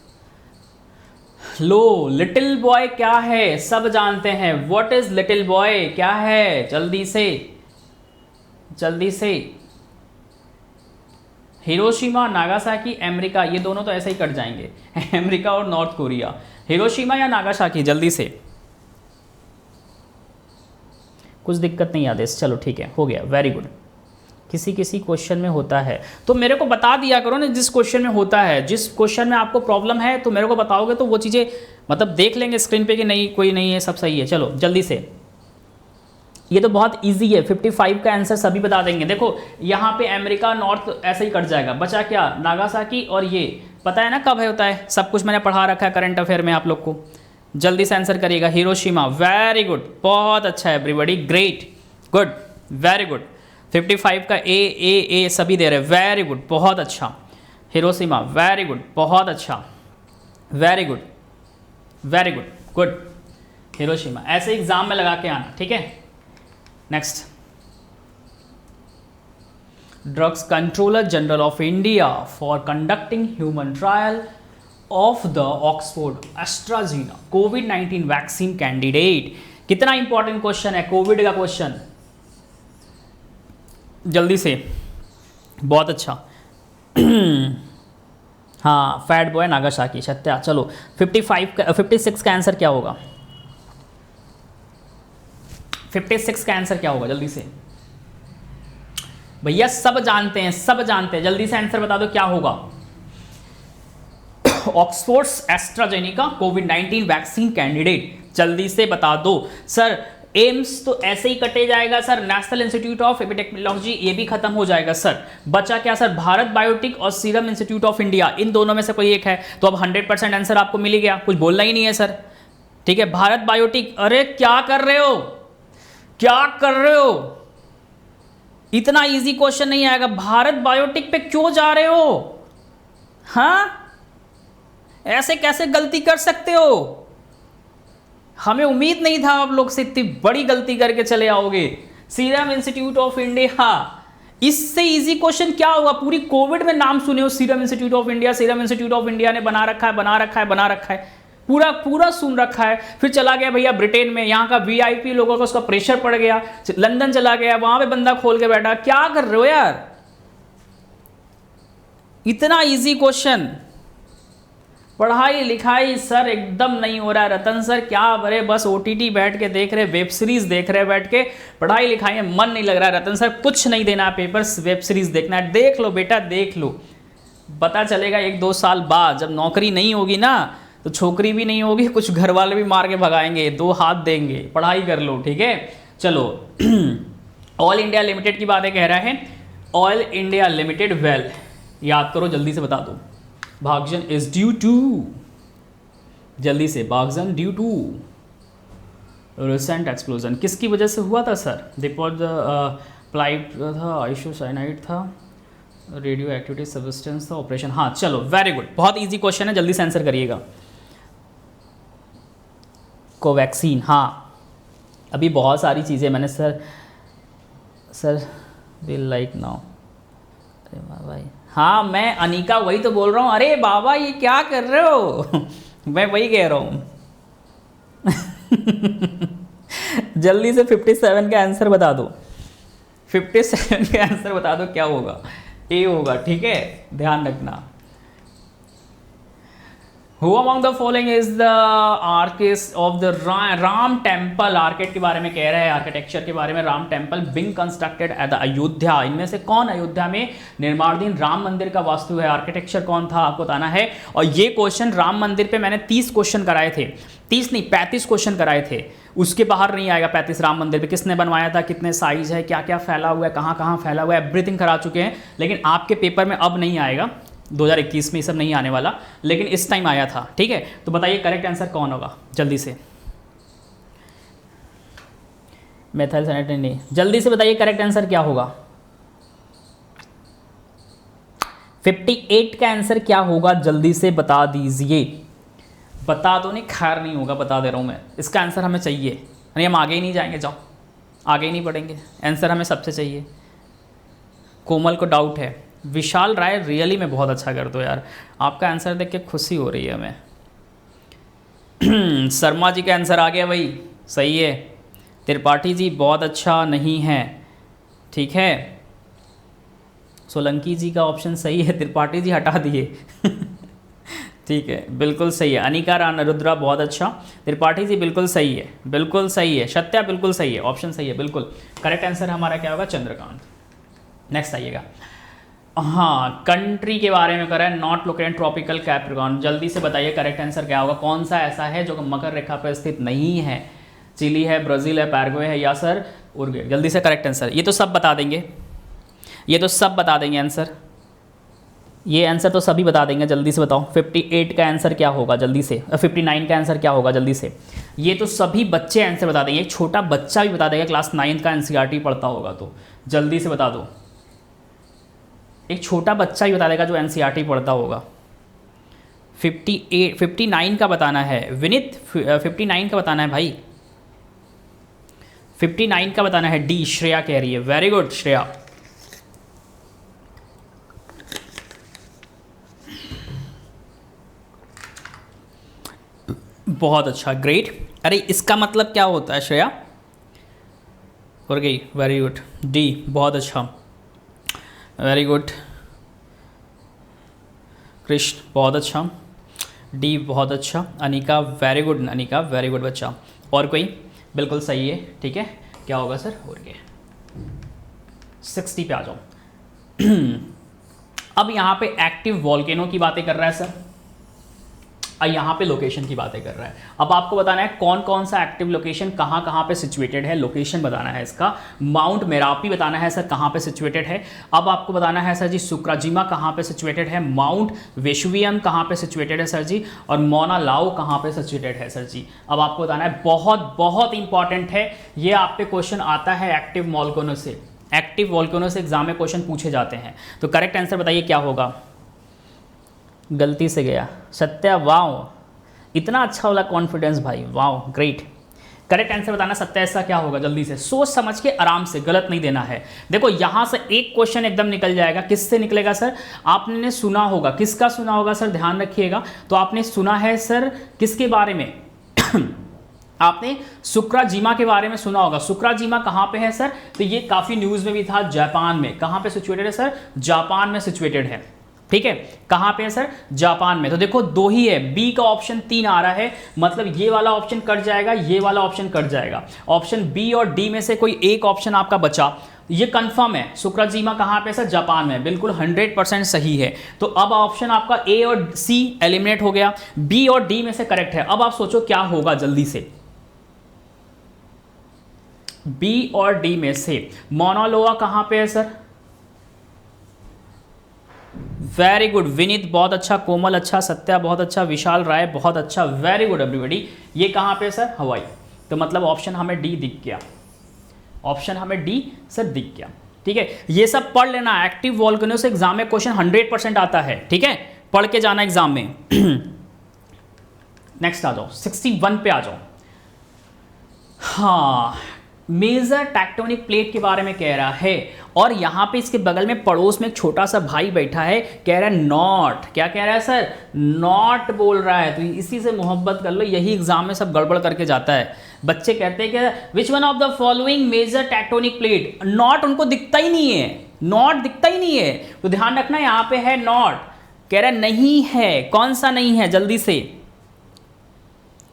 लो लिटिल बॉय क्या है, सब जानते हैं। व्हाट इज लिटिल बॉय, क्या है? जल्दी से जल्दी से। हिरोशिमा, नागासाकी, अमेरिका, ये दोनों तो ऐसे ही कट जाएंगे। अमेरिका और नॉर्थ कोरिया, हिरोशिमा या नागासाकी, जल्दी से। कुछ दिक्कत नहीं आदेश, चलो ठीक है, हो गया, वेरी गुड। किसी किसी क्वेश्चन में होता है तो मेरे को बता दिया करो ना, जिस क्वेश्चन में होता है, जिस क्वेश्चन में आपको प्रॉब्लम है तो मेरे को बताओगे तो वो चीज़ें मतलब देख लेंगे स्क्रीन पे कि नहीं कोई नहीं है, सब सही है। चलो जल्दी से, ये तो बहुत इजी है, 55 का आंसर सभी बता देंगे। देखो यहाँ पे अमेरिका नॉर्थ ऐसे ही कट जाएगा, बचा क्या? नागासाकी, और ये पता है ना कब है होता है, सब कुछ मैंने पढ़ा रखा है करंट अफेयर में आप लोग को। जल्दी से आंसर करिएगा। हिरोशिमा, वेरी गुड, बहुत अच्छा है everybody, great, good, very good. 55 का ए सभी दे रहे, वेरी गुड, बहुत अच्छा। हिरोशिमा, वेरी गुड, बहुत अच्छा, very good, very good, good. Hiroshima ऐसे एग्जाम में लगा के आना, ठीक है। Next, drugs controller general of India for conducting human trial of the Oxford AstraZeneca covid vaccine candidate. कितना इंपॉर्टेंट क्वेश्चन है, कोविड का क्वेश्चन, जल्दी से, बहुत अच्छा। हाँ फैट बॉय नागासाकी, सत्या। चलो 56 का आंसर क्या होगा? 56 का आंसर क्या होगा जल्दी से भैया, सब जानते हैं, सब जानते हैं, जल्दी से आंसर बता दो क्या होगा। ऑक्सफोर्ड एस्ट्राजेनिका कोविड-19 वैक्सीन कैंडिडेट, जल्दी से बता दो सर। एम्स तो ऐसे ही कटे जाएगा sir, national institute of epidemiology ये भी खत्म हो जाएगा सर। बचा क्या सर, भारत बायोटेक और सीरम इंस्टीट्यूट ऑफ इंडिया, इन दोनों में से कोई एक है, तो अब 100% आंसर आपको मिल ही गया, कुछ बोलना ही नहीं है सर। ठीक है, भारत बायोटेक, अरे क्या कर रहे हो, क्या कर रहे हो, इतना इजी क्वेश्चन नहीं आएगा। भारत बायोटेक पे क्यों जा रहे हो, हाँ ऐसे कैसे गलती कर सकते हो, हमें उम्मीद नहीं था आप लोग से इतनी बड़ी गलती करके चले आओगे। सीरम इंस्टीट्यूट ऑफ इंडिया, इससे इजी क्वेश्चन क्या होगा, पूरी कोविड में नाम सुने हो serum institute of India, serum institute of India ने बना रखा है, बना रखा है, बना रखा है, पूरा पूरा सुन रखा है। फिर चला गया भैया ब्रिटेन में, यहाँ का वीआईपी लोगों को उसका प्रेशर पड़ गया, लंदन चला गया, वहां पे बंदा खोल के बैठा। क्या कर रहे हो यार, इतना इजी क्वेश्चन, पढ़ाई लिखाई सर एकदम नहीं हो रहा है। रतन सर क्या बड़े, बस ओटीटी बैठ के देख रहे, वेब सीरीज देख रहे बैठ के, पढ़ाई लिखाई में मन नहीं लग रहा है। रतन सर कुछ नहीं देना पेपर्स, वेब सीरीज देखना है। देख लो बेटा देख लो, पता चलेगा 1-2 साल बाद जब नौकरी नहीं होगी ना, तो छोकरी भी नहीं होगी, कुछ घर वाले भी मार के भगाएंगे, 2 हाथ देंगे। पढ़ाई कर लो, ठीक है। चलो ऑल इंडिया लिमिटेड की बातें कह रहा है, ऑल इंडिया लिमिटेड वेल, याद करो जल्दी से बता दो। भागजन इज ड्यू टू, जल्दी से, भागजन ड्यू टू रिसेंट एक्सप्लोजन, किसकी वजह से हुआ था सर। डिपोज प्लाइट था, आइसोसाइनाइड था, रेडियो एक्टिविटी सब्सटेंस था, ऑपरेशन, हाँ चलो वेरी गुड, बहुत इजी क्वेश्चन है, जल्दी से आंसर करिएगा। कोवैक्सीन, हाँ अभी बहुत सारी चीज़ें मैंने सर विल लाइक नाउ, अरे वाह भाई, हाँ मैं अनिका वही तो बोल रहा हूँ। अरे बाबा ये क्या कर रहे हो मैं वही कह रहा हूँ जल्दी से 57 का आंसर बता दो, 57 का आंसर बता दो क्या होगा, ए होगा, ठीक है ध्यान रखना। Who among the following is the architect of the Ram temple, architect के बारे में कह रहा है, आर्किटेक्चर के बारे में, Ram temple being constructed at the Ayodhya, इनमें से कौन अयोध्या में निर्माणाधीन राम मंदिर का वास्तु है, आर्किटेक्चर कौन था आपको बताना है। और ये क्वेश्चन राम मंदिर पे मैंने 30 क्वेश्चन कराए थे, 30 नहीं 35 क्वेश्चन कराए थे, उसके बाहर नहीं आएगा 35। राम मंदिर पे किसने बनवाया था, कितने साइज है, क्या क्या फैला हुआ है, कहाँ कहाँ फैला हुआ है, एवरीथिंग करा चुके हैं, लेकिन आपके पेपर में अब नहीं आएगा, 2021 में ये सब नहीं आने वाला, लेकिन इस टाइम आया था, ठीक है। तो बताइए करेक्ट आंसर कौन होगा जल्दी से, मेथाइल सैनिटाइड नहीं, जल्दी से बताइए करेक्ट आंसर क्या होगा। 58 का आंसर क्या होगा जल्दी से बता दीजिए, बता दो, नहीं खैर नहीं होगा, बता दे रहा हूँ मैं, इसका आंसर हमें चाहिए, नहीं हम आगे ही नहीं जाएंगे, जाओ आगे ही नहीं बढ़ेंगे, आंसर हमें सबसे चाहिए। कोमल को डाउट है, विशाल राय रियली में बहुत अच्छा कर दो यार, आपका आंसर देख के खुशी हो रही है हमें शर्मा जी का आंसर आ गया भाई, सही है। त्रिपाठी जी बहुत अच्छा नहीं है, ठीक है। सोलंकी जी का ऑप्शन सही है, त्रिपाठी जी हटा दिए ठीक है बिल्कुल सही है। अनिका रुद्रा बहुत अच्छा, त्रिपाठी जी बिल्कुल सही है, बिल्कुल सही है। सत्या बिल्कुल सही है, ऑप्शन सही है बिल्कुल। करेक्ट आंसर हमारा क्या होगा, चंद्रकांत। नेक्स्ट आइएगा, हाँ कंट्री के बारे में करें, नॉट लोकेटेड ट्रॉपिकल कैप्रिकॉर्न, जल्दी से बताइए करेक्ट आंसर क्या होगा, कौन सा ऐसा है जो मकर रेखा पर स्थित नहीं है। चिली है, ब्राज़ील है, पैराग्वे है, या सर उरुग्वे, जल्दी से करेक्ट आंसर। ये तो सब बता देंगे, ये तो सब बता देंगे आंसर, ये आंसर तो सभी बता देंगे, जल्दी से बताओ 58 का आंसर क्या होगा जल्दी से, 59 का आंसर क्या होगा जल्दी से। ये तो सभी बच्चे आंसर बता देंगे, एक छोटा बच्चा भी बता देगा, क्लास 9 का एनसीईआरटी पढ़ता होगा, तो जल्दी से बता दो, एक छोटा बच्चा ही बता देगा जो एनसीईआरटी पढ़ता होगा। 59 का बताना है विनीत, 59 का बताना है भाई, 59 का बताना है। डी श्रेया कह रही है, वेरी गुड श्रेया। बहुत अच्छा, ग्रेट। अरे इसका मतलब क्या होता है श्रेया, और गई, वेरी गुड। डी बहुत अच्छा, वेरी गुड। कृष्ण बहुत अच्छा, डी बहुत अच्छा। Anika very good, Anika very good बच्चा। और कोई, बिल्कुल सही है, ठीक है। क्या होगा सर, और ये 60 पे आ जाओ। अब यहाँ पे एक्टिव वॉल्केनो की बातें कर रहा है सर, और यहाँ पे लोकेशन की बातें कर रहा है। अब आपको बताना है कौन कौन सा एक्टिव लोकेशन कहाँ कहाँ पे सिचुएटेड है, लोकेशन बताना है इसका। माउंट मेरापी बताना है सर कहाँ पे सिचुएटेड है। अब आपको बताना है सर जी सुक्राजिमा कहाँ पे सिचुएटेड है, माउंट वेशुवियम कहाँ पे सिचुएटेड है सर जी, और मोना लाओ कहाँ पे सिचुएटेड है सर जी। अब आपको बताना है, बहुत बहुत इंपॉर्टेंट है ये, आप पे क्वेश्चन आता है एक्टिव वॉल्केनो से, एक्टिव वॉल्केनो से एग्जाम में क्वेश्चन पूछे जाते हैं। तो करेक्ट आंसर बताइए क्या होगा। गलती से गया सत्या, वाओ इतना अच्छा वाला कॉन्फिडेंस भाई, वाओ ग्रेट। करेक्ट आंसर बताना सत्या, ऐसा क्या होगा, जल्दी से सोच समझ के आराम से, गलत नहीं देना है। देखो यहां से एक क्वेश्चन एकदम निकल जाएगा। किससे निकलेगा सर, आपने सुना होगा, किसका सुना होगा सर, ध्यान रखिएगा। तो आपने सुना है सर किसके बारे में आपने सुक्राजिमा के बारे में सुना होगा। सुक्राजिमा कहाँ पे है सर, तो ये काफी न्यूज में भी था, जापान में। कहाँ पे सिचुएटेड है सर, जापान में सिचुएटेड है, ठीक है। कहाँ पे है सर, जापान में। तो देखो दो ही है, बी का ऑप्शन 3 आ रहा है, मतलब ये वाला ऑप्शन कट जाएगा, ये वाला ऑप्शन कट जाएगा। ऑप्शन बी और डी में से कोई एक ऑप्शन आपका बचा, ये कंफर्म है। सुक्राजिमा कहाँ पे सर, जापान में, बिल्कुल 100% सही है। तो अब ऑप्शन आपका ए और सी एलिमिनेट हो गया, बी और डी में से करेक्ट है। अब आप सोचो क्या होगा जल्दी से, बी और डी में से मोना लोआ कहां पे है सर, वेरी गुड विनीत बहुत अच्छा, कोमल अच्छा, सत्या बहुत अच्छा, विशाल राय बहुत अच्छा, वेरी गुड एवरीबॉडी। ये कहां पे सर, हवाई। तो मतलब ऑप्शन हमें डी दिख गया, ऑप्शन हमें डी सर दिख गया, ठीक है। ये सब पढ़ लेना, एक्टिव वॉल्केनो से एग्जाम में क्वेश्चन 100% आता है, ठीक है, पढ़ के जाना एग्जाम में। नेक्स्ट आ जाओ, 61 पे आ जाओ। हाँ, मेजर टेक्टोनिक प्लेट के बारे में कह रहा है, और यहां पे इसके बगल में पड़ोस में एक छोटा सा भाई बैठा है, कह रहा है नॉट। क्या कह रहा है सर, नॉट बोल रहा है। तो इसी से मोहब्बत कर लो, यही एग्जाम में सब गड़बड़ करके जाता है। बच्चे कहते हैं कि which one of the following major tectonic plate, not उनको दिखता ही नहीं है, नॉट दिखता ही नहीं है। तो ध्यान रखना यहां पे है नॉट, कह रहा है नहीं है, कौन सा नहीं है जल्दी से।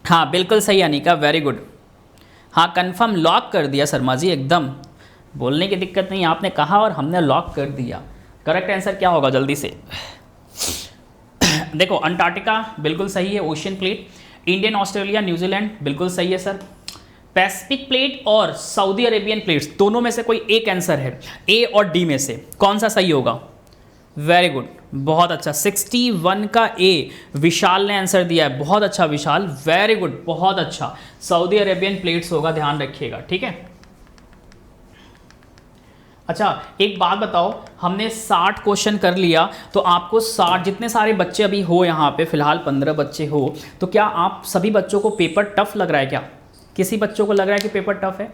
हाँ बिल्कुल सही अनिका, वेरी गुड। हाँ कंफर्म लॉक कर दिया शर्मा जी, एकदम बोलने की दिक्कत नहीं, आपने कहा और हमने लॉक कर दिया। करेक्ट आंसर क्या होगा जल्दी से। देखो अंटार्कटिका बिल्कुल सही है, ocean plate. Indian, Australia, New Zealand बिल्कुल सही है सर। पैसिफिक प्लेट और सऊदी अरेबियन प्लेट्स, दोनों में से कोई एक आंसर है, ए और डी में से कौन सा सही होगा। वेरी गुड, बहुत अच्छा, 61 का ए विशाल ने आंसर दिया है, बहुत अच्छा विशाल, वेरी गुड, बहुत अच्छा। सऊदी अरेबियन प्लेट्स होगा, ध्यान रखिएगा, ठीक है। अच्छा एक बात बताओ, हमने 60 क्वेश्चन कर लिया, तो आपको 60 जितने सारे बच्चे अभी हो यहाँ पे, फिलहाल 15 बच्चे हो, तो क्या आप सभी बच्चों को पेपर टफ लग रहा है क्या? किसी बच्चों को लग रहा है कि पेपर टफ है?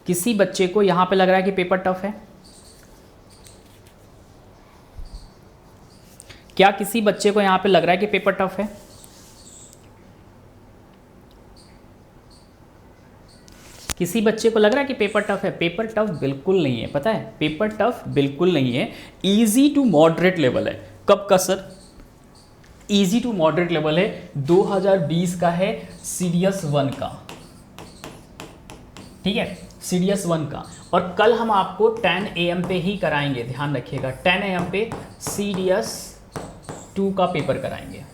किसी बच्चे को यहाँ पे लग रहा है कि पेपर टफ है? क्या किसी बच्चे को यहाँ पे लग रहा है कि पेपर टफ है? किसी बच्चे को लग रहा है कि पेपर टफ है? पेपर टफ बिल्कुल नहीं है, पता है, पेपर टफ बिल्कुल नहीं है, इजी टू मॉडरेट लेवल है। कब का sir? Easy to moderate level है, 2020 का है, सीडीएस 1 का, ठीक है, सीडीएस 1 का। और कल हम आपको 10 AM पे ही कराएंगे, ध्यान रखिएगा, 10 AM पे सीडीएस 2 का पेपर कराएंगे,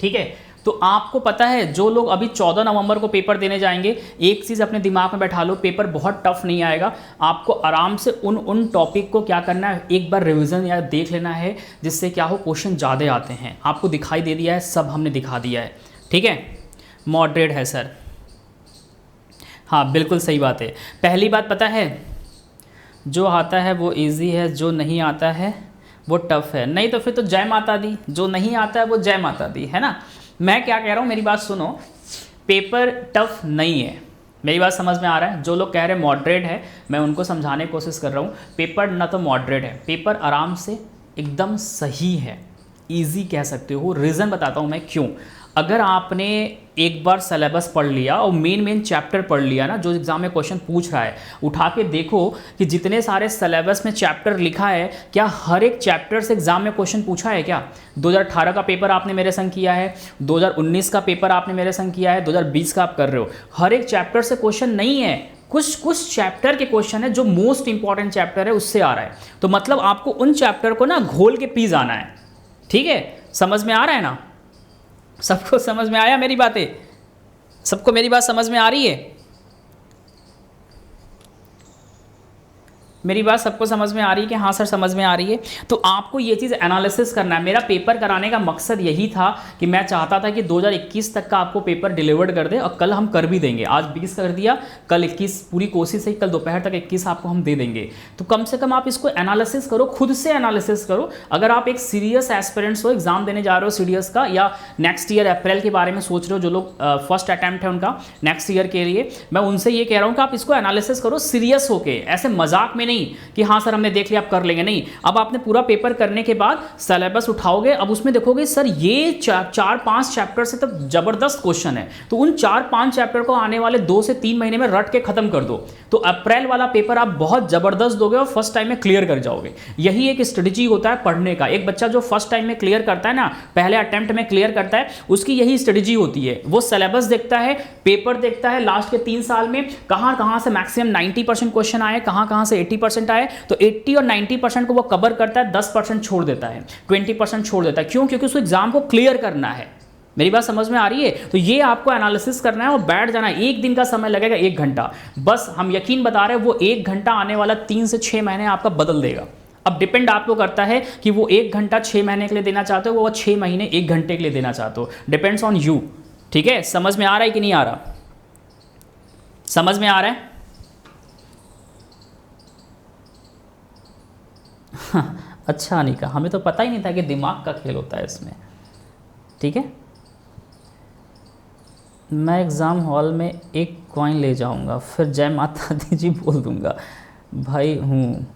ठीक है। तो आपको पता है जो लोग अभी 14 नवंबर को पेपर देने जाएंगे, एक चीज़ अपने दिमाग में बैठा लो, पेपर बहुत टफ नहीं आएगा। आपको आराम से उन टॉपिक को क्या करना है, एक बार रिवीजन या देख लेना है, जिससे क्या हो क्वेश्चन ज़्यादा आते हैं। आपको दिखाई दे दिया है, सब हमने दिखा दिया है, ठीक है। मॉडरेट है सर, हाँ बिल्कुल सही बात है। पहली बात पता है, जो आता है वो ईजी है, जो नहीं आता है वो टफ है। नहीं तो फिर तो जय माता दी, जो नहीं आता है वो जय माता दी, है ना। मैं क्या कह रहा हूँ, मेरी बात सुनो, पेपर टफ नहीं है, मेरी बात समझ में आ रहा है। जो लोग कह रहे हैं मॉडरेट है, मैं उनको समझाने की कोशिश कर रहा हूँ, पेपर ना तो मॉडरेट है, पेपर आराम से एकदम सही है, इजी कह सकते हो। रीज़न बताता हूँ मैं क्यों। अगर आपने एक बार सिलेबस पढ़ लिया और मेन चैप्टर पढ़ लिया ना, जो एग्जाम में क्वेश्चन पूछ रहा है, उठा के देखो कि जितने सारे सिलेबस में चैप्टर लिखा है, क्या हर एक चैप्टर से एग्जाम में क्वेश्चन पूछा है क्या? 2018 का पेपर आपने मेरे संग किया है, 2019 का पेपर आपने मेरे संग किया है, 2020 का आप कर रहे हो, हर एक चैप्टर से क्वेश्चन नहीं है, कुछ कुछ चैप्टर के क्वेश्चन है जो मोस्ट इंपॉर्टेंट चैप्टर है उससे आ रहा है, तो मतलब आपको उन चैप्टर को ना घोल के पी जाना है, ठीक है। समझ में आ रहा है ना, सबको समझ में आया मेरी बातें, सबको मेरी बात समझ में आ रही है, मेरी बात सबको समझ में आ रही है कि हाँ सर समझ में आ रही है। तो आपको ये चीज़ एनालिसिस करना है। मेरा पेपर कराने का मकसद यही था कि मैं चाहता था कि 2021 तक का आपको पेपर डिलीवर्ड कर दे, और कल हम कर भी देंगे। आज 20 कर दिया, कल 21, पूरी कोशिश है कल दोपहर तक 21 आपको हम दे देंगे। तो कम से कम आप इसको एनालिसिस करो, खुद से एनालिसिस करो। अगर आप एक सीरियस एस्पिरेंट्स हो, एग्जाम देने जा रहे हो सीडीएस का, या नेक्स्ट ईयर अप्रैल के बारे में सोच रहे हो, जो लोग फर्स्ट अटैम्प्ट है उनका नेक्स्ट ईयर के लिए, मैं उनसे ये कह रहा हूँ कि आप इसको एनालिसिस करो सीरियस होके, ऐसे मजाक में नहीं कि हाँ सर हमने देख लिया आप कर लेंगे, नहीं। अब आपने पूरा पेपर करने के बाद सिलेबस उठाओगे, अब उसमें देखोगे सर ये 4-5 चैप्टर से तो जबरदस्त क्वेश्चन है, तो उन 4-5 चैप्टर को आने वाले 2 से 3 महीने में रट के खत्म कर दो, तो अप्रैल वाला पेपर आप बहुत जबरदस्त दोगे और फर्स्ट टाइम में क्लियर कर जाओगे। यही एक स्ट्रेटेजी होता है पढ़ने का। एक बच्चा जो फर्स्ट टाइम में क्लियर करता है ना, पहले अटेम्प्ट में क्लियर करता है, उसकी यही स्ट्रेटेजी होती है। वो सिलेबस देखता है, पेपर देखता है, लास्ट के 3 साल में कहाँ से मैक्सिमम 90% क्वेश्चन आए, कहाँ से 80% आए, तो 80 और 90% को वो कवर करता है, 10% छोड़ देता है, 20% छोड़ देता है। क्यों? क्योंकि उसको एग्जाम को क्लियर करना है। मेरी बात समझ में आ रही है? तो ये आपको एनालिसिस करना है और बैठ जाना है। 1 दिन का समय लगेगा, 1 घंटा बस। हम यकीन बता रहे हैं, वो 1 घंटा आने वाला 3 से 6 महीने आपका बदल देगा। अब डिपेंड आपको करता है कि वो 1 घंटा 6 महीने के लिए देना चाहते हो, वो 6 महीने 1 घंटे के लिए देना चाहते हो, डिपेंड्स ऑन यू। ठीक है, समझ में आ रहा है कि नहीं आ रहा? समझ में आ रहा है? अच्छा अनिका, हमें तो पता ही नहीं था कि दिमाग का खेल होता है इसमें। ठीक है, मैं एग्ज़ाम हॉल में एक कॉइन ले जाऊंगा, फिर जय माता दी जी बोल दूंगा। भाई हूँ,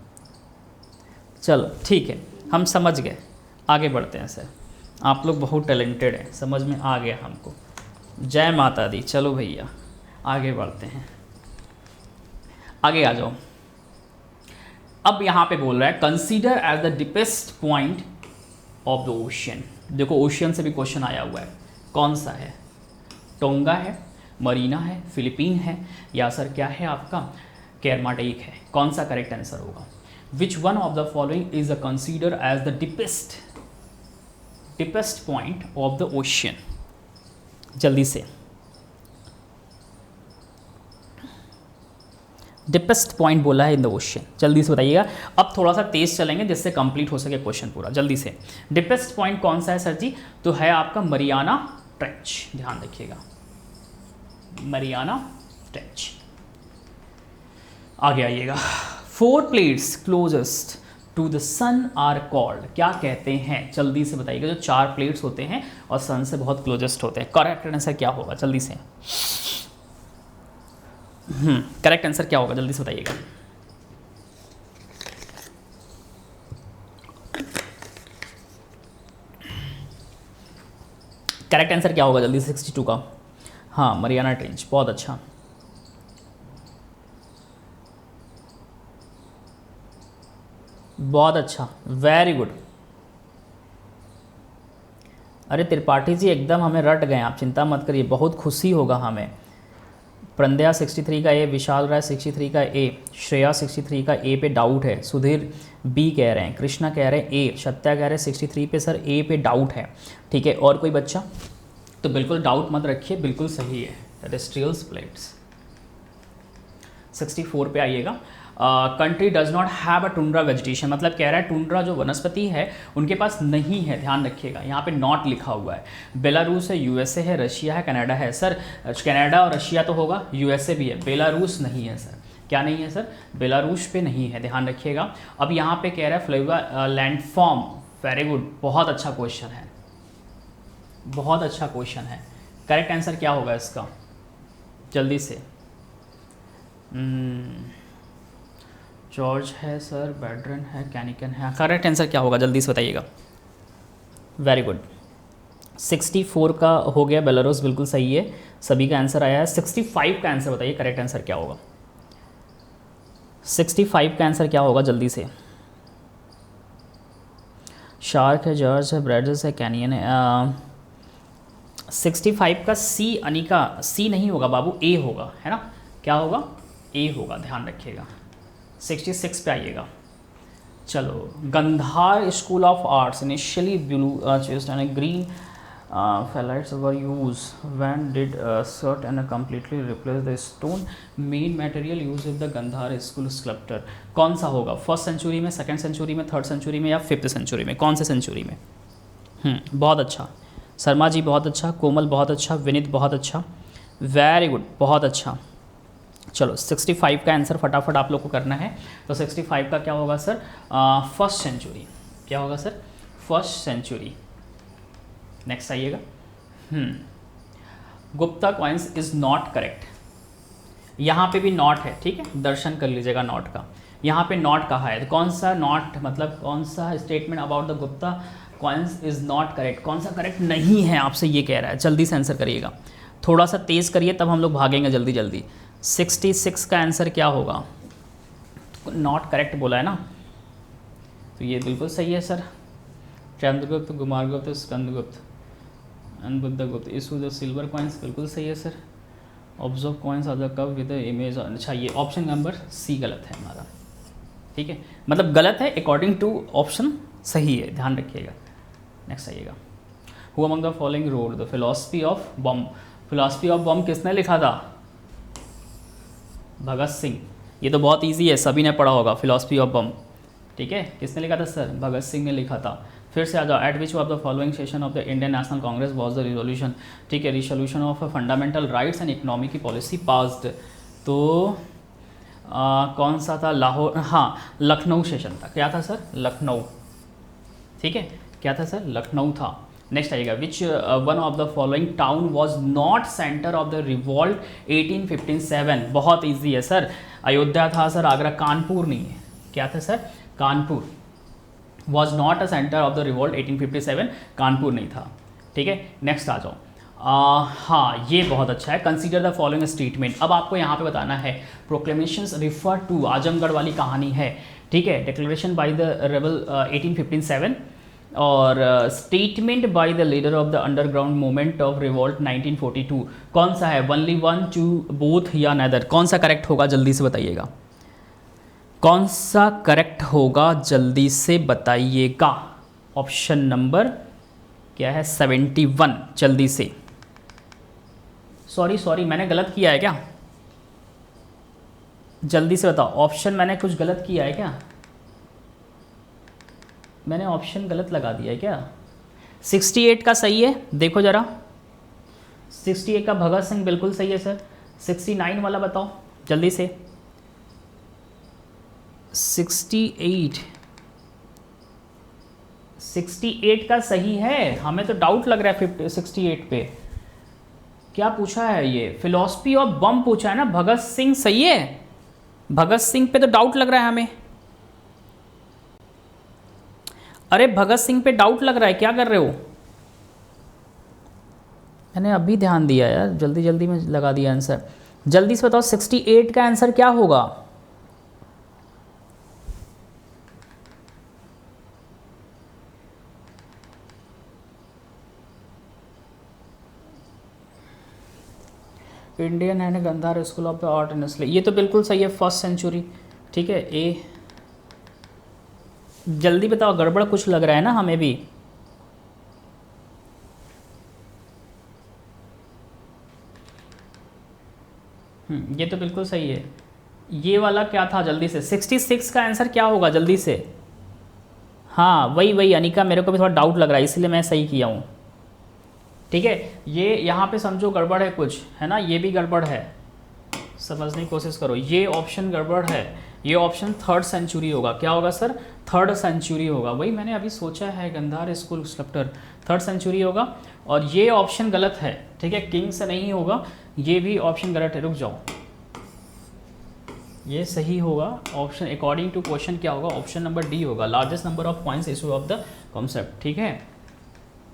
चलो ठीक है, हम समझ गए, आगे बढ़ते हैं सर। आप लोग बहुत टैलेंटेड हैं, समझ में आ गया हमको। जय माता दी। चलो भैया आगे बढ़ते हैं, आगे आ जाओ। अब यहाँ पे बोल रहा है consider as the deepest point of the ocean. देखो ओशियन से भी क्वेश्चन आया हुआ है, कौन सा है? टोंगा है, मरीना है, फिलीपीन है, या सर क्या है आपका केरमाटिक है? कौन सा करेक्ट आंसर होगा? Which one of the following is the consider as the deepest point of the ocean? जल्दी से, डिपेस्ट पॉइंट बोला है इन द ओशियन, जल्दी से बताइएगा। अब थोड़ा सा तेज चलेंगे जिससे कंप्लीट हो सके क्वेश्चन पूरा। जल्दी से, डिपेस्ट पॉइंट कौन सा है सर जी? तो है आपका मरियाना ट्रेंच, ध्यान रखिएगा, मरियाना ट्रेंच। आगे आइएगा। 4 plates closest to the sun are called, क्या कहते हैं? जल्दी से बताइएगा। जो 4 प्लेट्स होते हैं और सन से बहुत क्लोजेस्ट होते हैं, करेक्ट आंसर क्या होगा? जल्दी से करेक्ट आंसर क्या होगा? जल्दी से बताइएगा। करेक्ट आंसर क्या होगा? जल्दी से 62 का। हाँ, मरियाना ट्रेंच, बहुत अच्छा। बहुत अच्छा, वेरी गुड। अरे त्रिपाठी जी एकदम हमें रट गए, आप चिंता मत करिए, बहुत खुशी होगा हमें। प्रंदया 63 का ए, विशाल राय 63 का ए, श्रेया 63 का ए पे डाउट है, सुधीर बी कह रहे हैं, कृष्णा कह रहे हैं ए, सत्या कह रहे हैं 63 पे सर ए पे डाउट है। ठीक है, और कोई बच्चा? तो बिल्कुल डाउट मत रखिए, बिल्कुल सही है। टेरेस्ट्रियल प्लेट्स 64 पे आइएगा। Country does not have a tundra vegetation, मतलब कह रहा है टुंड्रा जो वनस्पति है उनके पास नहीं है, ध्यान रखिएगा, यहाँ पे नॉट लिखा हुआ है। बेलारूस है, यूएसए है, रशिया है, कनाडा है। सर कनाडा और रशिया तो होगा, यूएसए भी है, बेलारूस नहीं है सर। क्या नहीं है सर? बेलारूस पे नहीं है, ध्यान रखिएगा। अब यहाँ पे कह रहा है फ्लेवा लैंडफॉर्म, वेरी गुड, बहुत अच्छा क्वेश्चन है, बहुत अच्छा क्वेश्चन है। करेक्ट आंसर क्या होगा इसका? जल्दी से। जॉर्ज है सर, बैड्रन है, कैनिकन है, करेक्ट आंसर क्या होगा? जल्दी से बताइएगा। वेरी गुड, 64 का हो गया, बेलारूस बिल्कुल सही है, सभी का आंसर आया है। 65 का आंसर बताइए, करेक्ट आंसर क्या होगा? 65 का आंसर क्या होगा? जल्दी से। शार्क है, जॉर्ज है, ब्रैडर्स है, कैनियन है। 65 का सी, अनिका सी नहीं होगा बाबू, ए होगा, है ना? क्या होगा? ए होगा, ध्यान रखिएगा। 66 पे आइएगा। चलो, Gandhara school of arts initially blue schist and green phyllites were use when did start and completely replace the stone main material use with the Gandhara school sculpture. कौन सा होगा? फर्स्ट सेंचुरी में, सेकंड सेंचुरी में, थर्ड सेंचुरी में या fifth century में? कौन से सेंचुरी में? बहुत अच्छा शर्मा जी, बहुत अच्छा। कोमल बहुत अच्छा। विनीत बहुत अच्छा। वेरी गुड, बहुत अच्छा। चलो 65 का आंसर फटाफट आप लोग को करना है। तो 65 का क्या होगा सर? First century. क्या होगा सर? First century. नेक्स्ट आइएगा। Gupta coins is not correct. यहाँ पे भी नॉट है, ठीक है, दर्शन कर लीजिएगा नॉट का। यहाँ पे नॉट कहा है, तो कौन सा नॉट, मतलब कौन सा statement about the Gupta coins is not correct, कौन सा करेक्ट नहीं है आपसे ये कह रहा है। जल्दी से आंसर करिएगा, थोड़ा सा तेज़ करिए तब हम लोग भागेंगे जल्दी जल्दी। 66 का आंसर क्या होगा? नॉट करेक्ट बोला है ना, तो ये बिल्कुल सही है sir. Chandragupta, Kumaragupta, Skandagupta and Buddhagupta issue the silver coins, बिल्कुल सही है sir. Observe coins are the cup with the image. अच्छा, ये ऑप्शन नंबर सी गलत है हमारा, ठीक है, मतलब गलत है अकॉर्डिंग टू ऑप्शन सही है, ध्यान रखिएगा। नेक्स्ट आइएगा। Who among the following road the philosophy of bomb. Philosophy of bomb किसने लिखा था? भगत सिंह। ये तो बहुत इजी है, सभी ने पढ़ा होगा फिलॉसफी ऑफ बॉम्ब, ठीक है। किसने लिखा था सर? भगत सिंह ने लिखा था। फिर से आ जाओ। Eight which of the following session of the Indian national Congress was the resolution, ठीक है, resolution of fundamental rights and economy की पॉलिसी पास्ड। तो कौन सा था? लाहौर, हाँ, लखनऊ सेशन था। क्या था सर? लखनऊ, ठीक है, क्या था सर? लखनऊ था। नेक्स्ट आइएगा। विच one of the following town was not centre of the revolt 1857। बहुत ईजी है सर, अयोध्या था सर, आगरा। कानपुर नहीं है, क्या था sir? Kanpur. Was not a centre of the revolt 1857, Kanpur नहीं था, ठीक है। नेक्स्ट आ जाओ। हाँ, ये बहुत अच्छा है। Consider the following statement. अब आपको यहाँ पे बताना है प्रोक्लेमेशंस रिफर टू, आजमगढ़ वाली कहानी है, ठीक है, डिक्लेरेशन बाय द रेबल 1857 और statement by the leader of the underground movement of revolt 1942। कौन सा है? ओनली वन, टू, बोथ या नेदर? कौन सा करेक्ट होगा जल्दी से बताइएगा, कौन सा करेक्ट होगा जल्दी से बताइएगा। ऑप्शन नंबर क्या है? 71। जल्दी से। सॉरी मैंने गलत किया है क्या? जल्दी से बताओ, ऑप्शन मैंने कुछ गलत किया है क्या? मैंने ऑप्शन गलत लगा दिया है क्या? 68 का सही है, देखो ज़रा। 68 का भगत सिंह बिल्कुल सही है सर। 69 वाला बताओ जल्दी से। 68 का सही है, हमें तो डाउट लग रहा है 68 पे। क्या पूछा है ये? फिलॉसफी ऑफ बम पूछा है ना। भगत सिंह सही है, भगत सिंह पे तो डाउट लग रहा है हमें। अरे भगत सिंह पे डाउट लग रहा है, क्या कर रहे हो? मैंने अभी ध्यान दिया यार, जल्दी जल्दी में लगा दिया आंसर। जल्दी से बताओ 68 का आंसर क्या होगा? Indian and Gandhara school of the art and slay, ये तो बिल्कुल सही है, फर्स्ट सेंचुरी, ठीक है। ए, जल्दी बताओ, गड़बड़ कुछ लग रहा है ना हमें भी। ये तो बिल्कुल सही है। ये वाला क्या था? जल्दी से 66 का आंसर क्या होगा जल्दी से? हाँ वही अनिका, मेरे को भी थोड़ा डाउट लग रहा है इसलिए मैं सही किया हूँ, ठीक है। ये यहाँ पे समझो गड़बड़ है कुछ, है ना, ये भी गड़बड़ है, समझने की कोशिश करो। ये ऑप्शन गड़बड़ है, ये ऑप्शन थर्ड सेंचुरी होगा। क्या होगा सर? थर्ड सेंचुरी होगा। वही मैंने अभी सोचा है, Gandhara school sculpture third century होगा। और ये ऑप्शन गलत है, ठीक है, किंग से नहीं होगा, ये भी ऑप्शन गलत है। रुक जाओ, ये सही होगा ऑप्शन अकॉर्डिंग टू क्वेश्चन। क्या होगा? ऑप्शन नंबर डी होगा, largest number of points issue of the concept, ठीक है।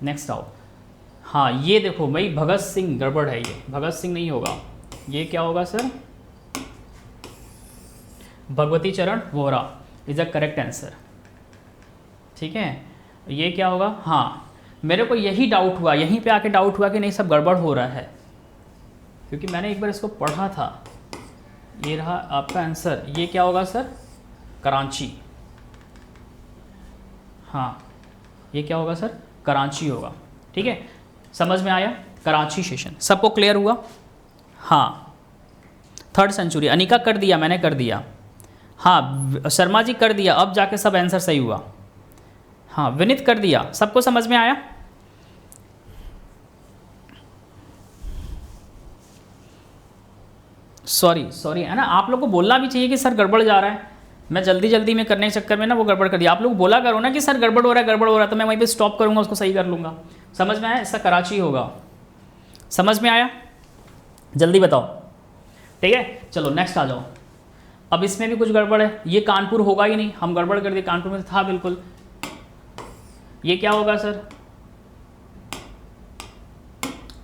नेक्स्ट आओ। हाँ ये देखो भाई, भगत सिंह गड़बड़ है, ये भगत सिंह नहीं होगा। ये क्या होगा सर? भगवती चरण Vohra is a correct answer, ठीक है। ये क्या होगा? हाँ, मेरे को यही डाउट हुआ, यहीं पे आके डाउट हुआ कि नहीं सब गड़बड़ हो रहा है, क्योंकि मैंने एक बार इसको पढ़ा था, ये रहा आपका आंसर। ये क्या होगा सर? कराची। हाँ, ये क्या होगा सर? कराची होगा। ठीक है, समझ में आया? कराची सेशन सबको क्लियर हुआ? हाँ, 3rd सेंचुरी। अनिका कर दिया, मैंने कर दिया। हाँ, शर्मा जी कर दिया, अब जाके सब आंसर सही हुआ। हाँ, विनीत कर दिया। सबको समझ में आया? सॉरी है ना, आप लोग को बोलना भी चाहिए कि सर गड़बड़ जा रहा है। मैं जल्दी जल्दी में करने के चक्कर में ना वो गड़बड़ कर दिया। आप लोग बोला करो ना कि सर गड़बड़ हो रहा है, गड़बड़ हो रहा है, तो मैं वहीं पे स्टॉप करूंगा, उसको सही कर लूँगा। समझ में आया? इसका कराची होगा। समझ में आया? जल्दी बताओ। ठीक है, चलो नेक्स्ट आ जाओ। अब इसमें भी कुछ गड़बड़ है। ये कानपुर होगा ही नहीं, हम गड़बड़ कर दिए। कानपुर में था बिल्कुल। ये क्या होगा सर?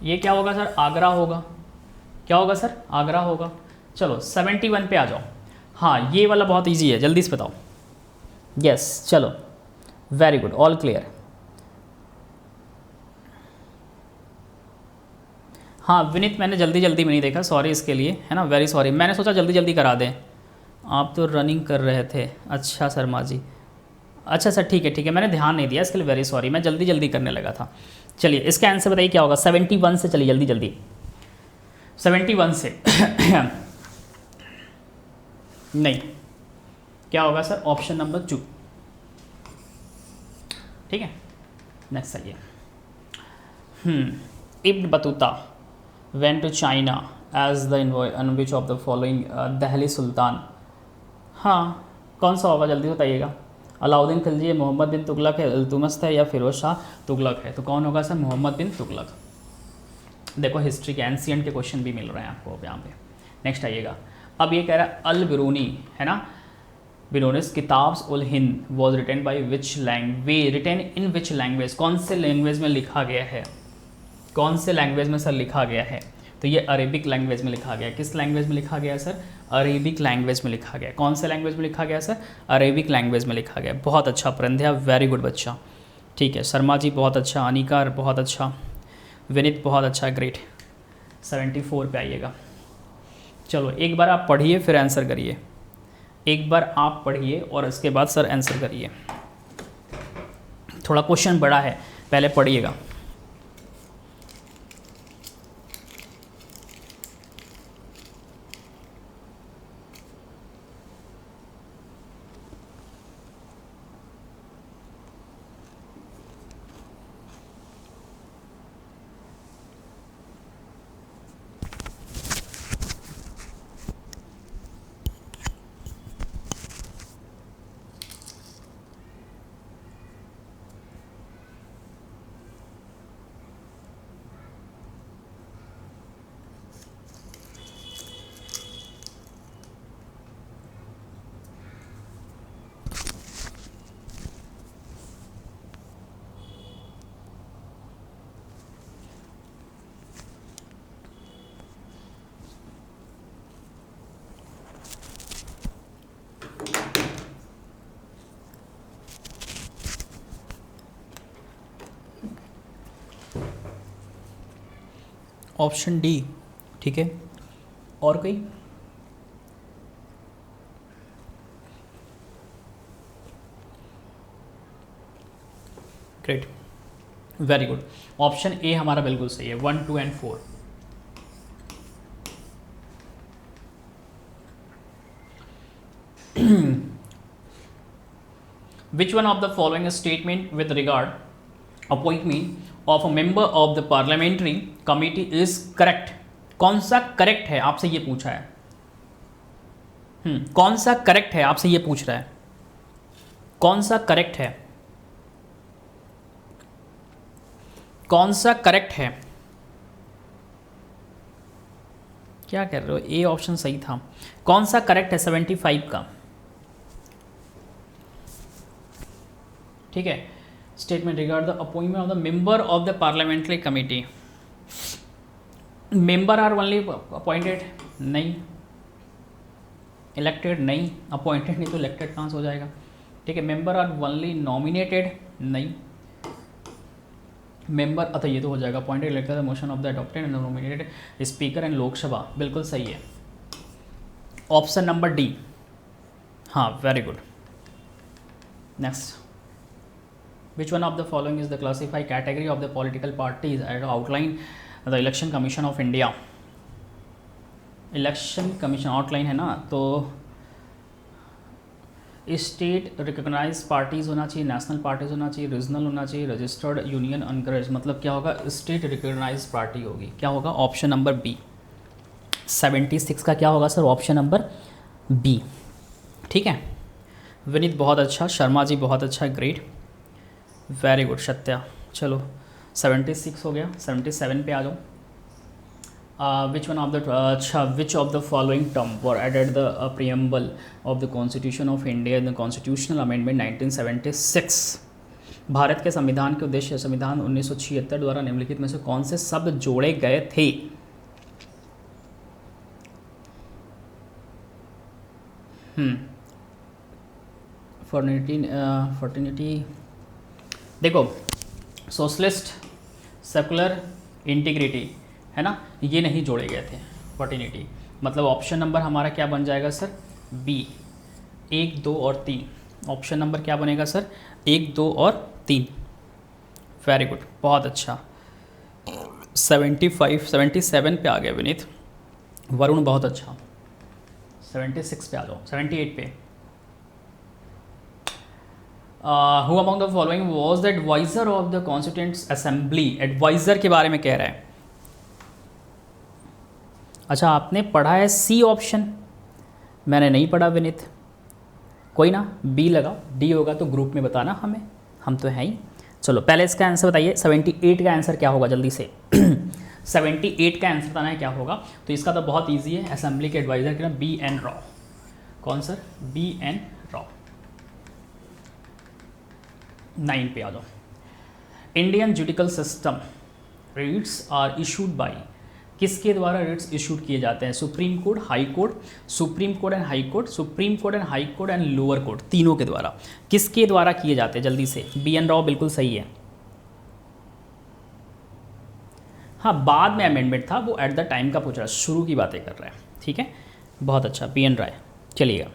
ये क्या होगा सर? आगरा होगा। क्या होगा सर? आगरा होगा। चलो 71 पे आ जाओ। हाँ, ये वाला बहुत इजी है, जल्दी से बताओ। यस, चलो वेरी गुड, ऑल क्लियर। हाँ विनीत, मैंने जल्दी जल्दी में नहीं देखा, सॉरी इसके लिए, है ना, वेरी सॉरी। मैंने सोचा जल्दी जल्दी करा दें, आप तो रनिंग कर रहे थे। अच्छा शर्मा जी, अच्छा सर, ठीक है, मैंने ध्यान नहीं दिया, इसके लिए वेरी सॉरी, मैं जल्दी जल्दी करने लगा था। चलिए इसका आंसर बताइए क्या होगा? 71 से चलिए जल्दी जल्दी, 71 से नहीं, क्या होगा सर? Option number 2। ठीक है, नेक्स्ट आइए। Ibn Battuta went to China as the in which of the following Delhi सुल्तान। हाँ, कौन सा होगा? जल्दी बताइएगा। अलाउद्दीन खिलजी है, मोहम्मद बिन तुगलक है, इल्तुतमिश है, या फिरोज शाह तुगलक है? तो कौन होगा सर? मोहम्मद बिन तुगलक। देखो हिस्ट्री के एंशिएंट के क्वेश्चन भी मिल रहे हैं आपको अब यहाँ पे। नेक्स्ट आइएगा। अब ये कह रहा है अल बिरूनी, है ना, बिरूनिस किताब्स उल Hind was written by which language, written in which language, कौन से लैंग्वेज में लिखा गया है? कौन से लैंग्वेज में सर लिखा गया है? तो ये अरेबिक लैंग्वेज में लिखा गया। किस लैंग्वेज में लिखा गया सर? अरेबिक लैंग्वेज में लिखा गया। कौन से लैंग्वेज में लिखा गया सर? अरेबिक लैंग्वेज में लिखा गया। बहुत अच्छा परिंध्या, वेरी गुड बच्चा। ठीक है, शर्मा जी बहुत अच्छा, अनिका बहुत अच्छा, विनीत बहुत अच्छा, ग्रेट। 74 पे आइएगा। चलो एक बार आप पढ़िए फिर आंसर करिए। एक बार आप पढ़िए और इसके बाद सर आंसर करिए। थोड़ा क्वेश्चन बड़ा है, पहले पढ़िएगा। ऑप्शन डी, ठीक है। और कोई? Great, very good. Option A हमारा बिल्कुल सही है, 1, 2 and 4। Which one of the following statement with regard appointment of a member of the parliamentary committee is correct? कौन सा करेक्ट है आपसे ये पूछा है। कौन सा करेक्ट है आपसे ये पूछ रहा है। कौन सा करेक्ट है? कौन सा करेक्ट है? क्या कर रहे हो? ए ऑप्शन सही था। कौन सा करेक्ट है 75 का? ठीक है, statement regard the appointment of the member of the parliamentary committee. Member are only appointed, नहीं। इलेक्टेड, नहीं। अपॉइंटेड नहीं तो इलेक्टेड कहाँ से हो जाएगा। ठीक है, मेंबर आर ओनली नॉमिनेटेड, नहीं। मेंबर, अतः ये तो हो जाएगा appointed elected motion of the adopted and nominated speaker and Lok Sabha, बिल्कुल सही है। Option number D. हाँ, very good. Next, which one of the following is the classified category of the political parties as outlined the election commission of India? Election commission outline है ना, तो state recognise parties होना चाहिए, national parties होना चाहिए, regional होना चाहिए, registered union encourage, मतलब क्या होगा, स्टेट रिकॉग्नाइज पार्टी होगी। क्या होगा, ऑप्शन नंबर बी। 76 का क्या होगा सर, ऑप्शन नंबर बी। ठीक है, विनीत बहुत अच्छा, शर्मा जी बहुत अच्छा, ग्रेट, वेरी गुड सत्या। चलो 76 हो गया, 77 पे आ जाओ। विच वन ऑफ द अच्छा which of the following term were added the preamble of the constitution of India in the constitutional amendment 1976? Bharat के संविधान के उद्देश्य संविधान 1976 द्वारा निम्नलिखित में से कौन से शब्द जोड़े गए थे? फर्टिनिटी, देखो सोशलिस्ट, सेकुलर, इंटीग्रिटी, है ना, ये नहीं जोड़े गए थे। फर्टिनिटी मतलब ऑप्शन नंबर हमारा क्या बन जाएगा सर, बी। 1, 2 और 3, ऑप्शन नंबर क्या बनेगा सर, 1, 2 और 3। वेरी गुड, बहुत अच्छा। 77 पे आ गया विनीत। वरुण बहुत अच्छा, 76 पे आ जाओ, 78 पे। Who among the following was the advisor of the constituent assembly? Advisor के बारे में कह रहा है। अच्छा, आपने पढ़ा है सी ऑप्शन, मैंने नहीं पढ़ा विनीत, कोई ना, बी लगाओ, डी होगा तो ग्रुप में बताना हमें, हम तो हैं ही। चलो पहले इसका आंसर बताइए, 78 का आंसर क्या होगा जल्दी से। 78 का आंसर बताना है क्या होगा, तो इसका तो बहुत ईजी है, असेंबली के एडवाइजर के नाम B.N. राव। कौन सर, B.N. राव। 9 पे आ जाओ। Indian judicial system writs are issued by, किसके द्वारा रिट्स इशूड किए जाते हैं? Supreme court, high court, supreme court and high court, supreme court and high court and lower court, तीनों के द्वारा। किसके द्वारा किए जाते हैं जल्दी से? B.N. राव बिल्कुल सही है। हाँ, बाद में अमेंडमेंट था, वो एट द टाइम का पूछ रहा है, शुरू की बातें कर रहा है। ठीक है, बहुत अच्छा, B.N. राय। चलिएगा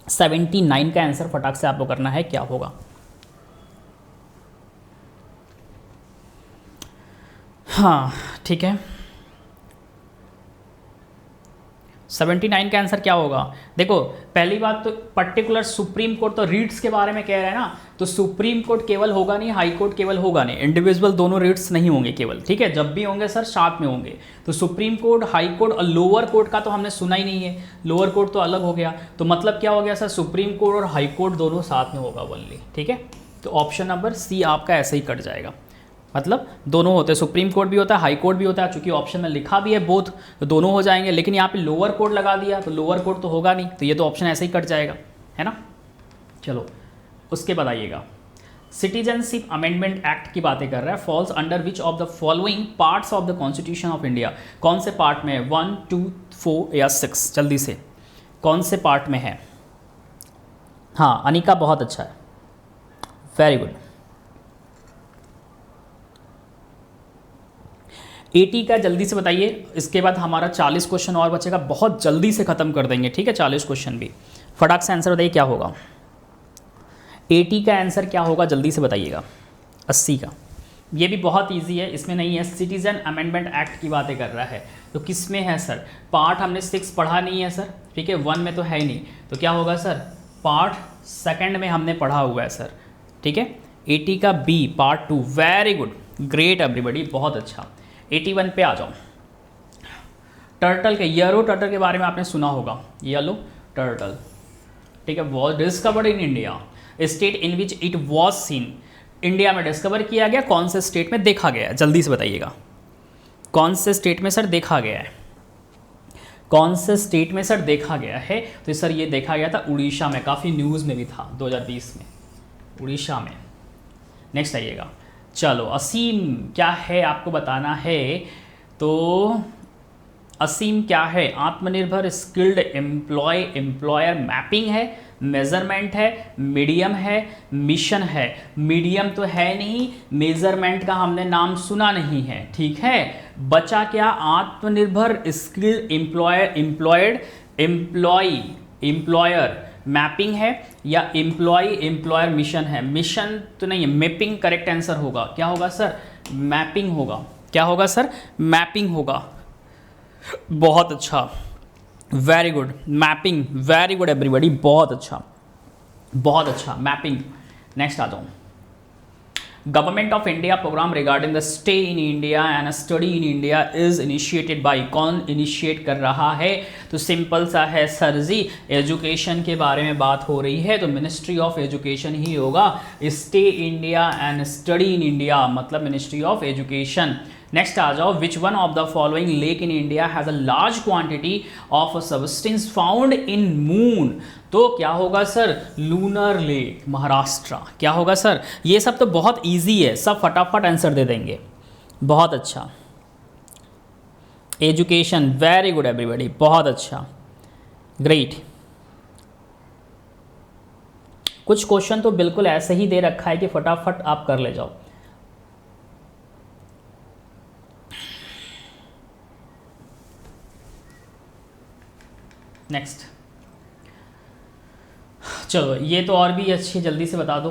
79 का आंसर फटाक से आपको करना है, क्या होगा? हाँ ठीक है, 79 का आंसर क्या होगा? देखो पहली बात तो पर्टिकुलर सुप्रीम कोर्ट तो रीट्स के बारे में कह रहा है ना, तो सुप्रीम कोर्ट केवल होगा नहीं, हाई कोर्ट केवल होगा नहीं, इंडिविजुअल दोनों रीट्स नहीं होंगे केवल। ठीक है, जब भी होंगे सर साथ में होंगे। तो सुप्रीम कोर्ट, हाई कोर्ट और लोअर कोर्ट का तो हमने सुना ही नहीं है, लोअर कोर्ट तो अलग हो गया। तो मतलब क्या हो गया सर, सुप्रीम कोर्ट और हाई कोर्ट दोनों साथ में होगा ओनली। ठीक है, तो ऑप्शन नंबर सी आपका ऐसे ही कट जाएगा, मतलब दोनों होते हैं, सुप्रीम कोर्ट भी होता है, हाई कोर्ट भी होता है, चूंकि ऑप्शन में लिखा भी है बोथ, तो दोनों हो जाएंगे। लेकिन यहाँ पे लोअर कोर्ट लगा दिया तो लोअर कोर्ट तो होगा नहीं, तो ये तो ऑप्शन ऐसे ही कट जाएगा, है ना। चलो उसके बताइएगा, सिटीजनशिप अमेंडमेंट एक्ट की बातें कर रहा है, falls under which of the following parts of the constitution of India? कौन से पार्ट में है? 1, 2, 4 या 6? जल्दी से कौन से पार्ट में है? हाँ अनिका बहुत अच्छा है, वेरी गुड। 80 का जल्दी से बताइए, इसके बाद हमारा 40 क्वेश्चन और बचेगा, बहुत जल्दी से ख़त्म कर देंगे। ठीक है, 40 क्वेश्चन भी फटाक से आंसर बताइए क्या होगा। 80 का आंसर क्या होगा जल्दी से बताइएगा। 80 का, ये भी बहुत इजी है, इसमें नहीं है, सिटीजन अमेंडमेंट एक्ट की बातें कर रहा है। तो किस में है सर? पार्ट हमने 6 पढ़ा नहीं है सर, ठीक है, 1 में तो है ही नहीं, तो क्या होगा सर? पार्ट 2 में हमने पढ़ा हुआ है सर। ठीक है, 80 का B, part 2। Very good, great everybody, बहुत अच्छा। 81 पे आ जाओ। टर्टल के, येलो टर्टल के बारे में आपने सुना होगा, येलो टर्टल। ठीक है, was discovered in India, state in which it was seen. India में डिस्कवर किया गया, कौन से स्टेट में देखा गया है? जल्दी से बताइएगा, कौन से स्टेट में सर देखा गया है? कौन से स्टेट में सर देखा गया है? तो सर ये देखा गया था उड़ीसा में, काफ़ी न्यूज़ में भी था 2020 में, उड़ीसा में। नेक्स्ट आइएगा, चलो असीम क्या है आपको बताना है। तो असीम क्या है? आत्मनिर्भर स्किल्ड एम्प्लॉयर मैपिंग है, मेजरमेंट है, मीडियम है, मिशन है। मीडियम तो है नहीं, मेजरमेंट का हमने नाम सुना नहीं है। ठीक है, बचा क्या? आत्मनिर्भर स्किल्ड एम्प्लॉयड एम्प्लॉयर मैपिंग है या एम्प्लॉयर मिशन है? मिशन तो नहीं है, मैपिंग करेक्ट आंसर होगा। क्या होगा सर? मैपिंग होगा। क्या होगा सर? मैपिंग होगा। बहुत अच्छा, very good, mapping, very good everybody, बहुत अच्छा, बहुत अच्छा, मैपिंग। नेक्स्ट आ जाऊँ। Government of India programme regarding the stay in India and study in India is initiated by, कौन इनिशिएट कर रहा है? तो सिंपल सा है सर जी, एजुकेशन के बारे में बात हो रही है तो मिनिस्ट्री ऑफ एजुकेशन ही होगा। Stay India and study in India मतलब मिनिस्ट्री ऑफ एजुकेशन। नेक्स्ट आ जाओ। विच one of the following lake in India has a large quantity of substance found in moon? तो क्या होगा सर? Lunar lake, Maharashtra. क्या होगा sir? ये सब तो बहुत इजी है, सब फटाफट आंसर दे देंगे। बहुत अच्छा, एजुकेशन, वेरी गुड एवरीबॉडी, बहुत अच्छा, ग्रेट। कुछ क्वेश्चन तो बिल्कुल ऐसे ही दे रखा है कि फटाफट आप कर ले जाओ। नेक्स्ट, चलो ये तो और भी अच्छी, जल्दी से बता दो।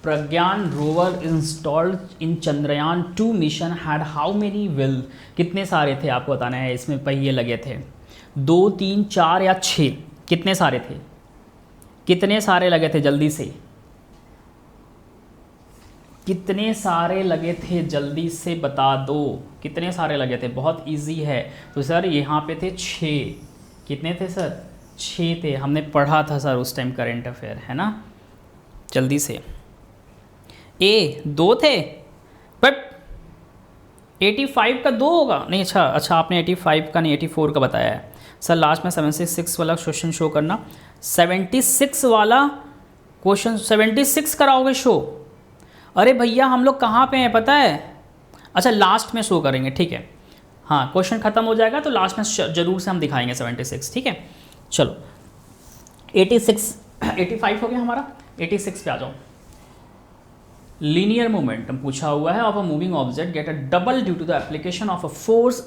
Pragyan rover installed in Chandrayaan 2 mission had how many wheel? कितने सारे थे आपको बताना है। इसमें पहिए लगे थे 2, 3, 4 या 6? कितने सारे थे? कितने सारे लगे थे? जल्दी से कितने सारे लगे थे? जल्दी से बता दो, कितने सारे लगे थे? बहुत इजी है। तो सर यहाँ पे थे 6। कितने थे सर? 6 थे। हमने पढ़ा था सर उस टाइम करेंट अफेयर, है ना। जल्दी से। ए 2 थे, बट 85 का 2 होगा नहीं। अच्छा आपने 85 का नहीं 84 का बताया है सर। लास्ट में 76 वाला क्वेश्चन शो करना। 76 वाला क्वेश्चन 76 कराओगे शो? अरे भैया हम लोग कहाँ पे हैं पता है? अच्छा लास्ट में शो करेंगे, ठीक है। हाँ क्वेश्चन खत्म हो जाएगा तो लास्ट में जरूर से हम दिखाएंगे 76, ठीक है। चलो 85 हो गया हमारा। 86 पे आ जाओ। लीनियर मोमेंटम पूछा हुआ है of a moving object get a double due to the application of a force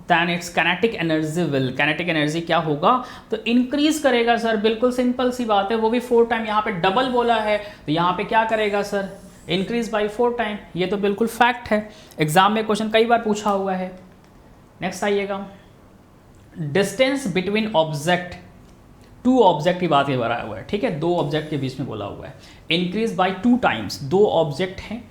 then its kinetic energy will. Kinetic energy क्या होगा? तो इंक्रीज करेगा सर। बिल्कुल सिंपल सी बात है, वो भी 4 टाइम। यहाँ पे डबल बोला है तो यहाँ पे क्या करेगा सर? Increase by 4 time. ये तो बिल्कुल फैक्ट है, एग्जाम में क्वेश्चन कई बार पूछा हुआ है। नेक्स्ट आइएगा। डिस्टेंस बिटवीन ऑब्जेक्ट, 2 ऑब्जेक्ट की बात ये बनाया हुआ है, ठीक है। 2 ऑब्जेक्ट के बीच में बोला हुआ है। इंक्रीज बाई 2 टाइम्स, 2 ऑब्जेक्ट हैं,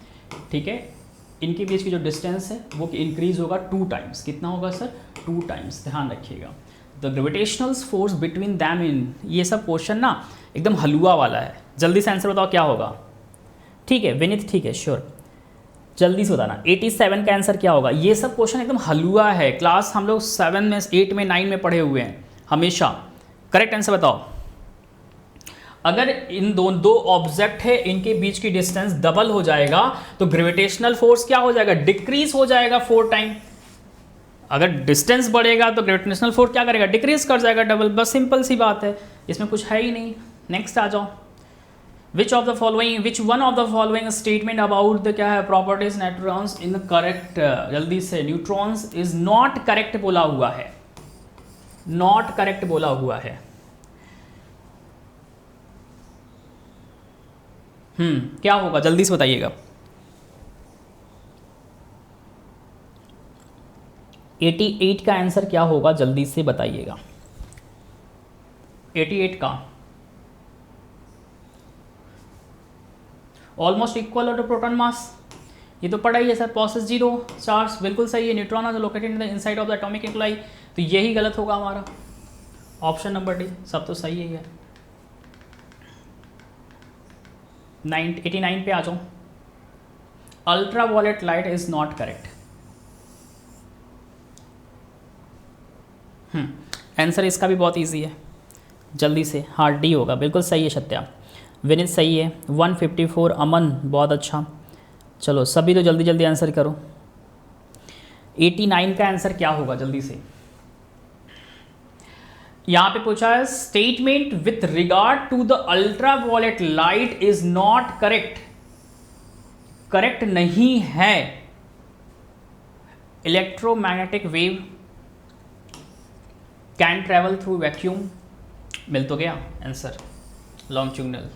ठीक है। इनके बीच की जो डिस्टेंस है वो इंक्रीज होगा 2 टाइम्स। कितना होगा सर? 2 टाइम्स। ध्यान रखिएगा। The gravitational force between them in, ये सब क्वेश्चन ना एकदम हलवा वाला है। जल्दी से आंसर बताओ क्या होगा? ठीक है विनीत, ठीक है श्योर, जल्दी से बताना। 87 का आंसर क्या होगा? ये सब क्वेश्चन एकदम हलवा है। क्लास हम लोग 7 में, 8 में, 9 में पढ़े हुए हैं हमेशा। करेक्ट आंसर बताओ। अगर इन दो ऑब्जेक्ट है, इनके बीच की डिस्टेंस डबल हो जाएगा तो ग्रेविटेशनल फोर्स क्या हो जाएगा? डिक्रीज हो जाएगा 4 टाइम। अगर डिस्टेंस बढ़ेगा तो ग्रेविटेशनल फोर्स क्या करेगा? डिक्रीज कर जाएगा डबल। बस सिंपल सी बात है, इसमें कुछ है ही नहीं। नेक्स्ट आ जाओ। विच one of the following statement about the क्या है प्रॉपर्टीज न्यूट्रॉन्स इन करेक्ट? जल्दी से। न्यूट्रॉन्स इज नॉट करेक्ट बोला हुआ है, नॉट करेक्ट बोला हुआ है। क्या होगा? जल्दी से बताइएगा। 88 का आंसर क्या होगा? जल्दी से बताइएगा। 88 का ऑलमोस्ट इक्वल टू प्रोटॉन मास, ये तो पढ़ा ही है सर। पॉसेस 0 चार्ज, बिल्कुल सही है। Neutron are located in the inside of the atomic nuclei, तो यही गलत होगा हमारा। ऑप्शन नंबर डी, सब तो सही है। 89 पे आ जाओ। Ultra violet light is not correct. Answer इसका भी बहुत इजी है, जल्दी से। हाँ डी होगा, बिल्कुल सही है सत्या। विनीत सही है। 154 अमन, बहुत अच्छा। चलो सभी तो जल्दी जल्दी आंसर करो। 89 का आंसर क्या होगा? जल्दी से। यहां पे पूछा है statement with regard to the ultra violet light is not correct. Correct नहीं है। Electromagnetic wave can travel through vacuum, मिल तो गया आंसर, लॉन्गिट्यूडनल।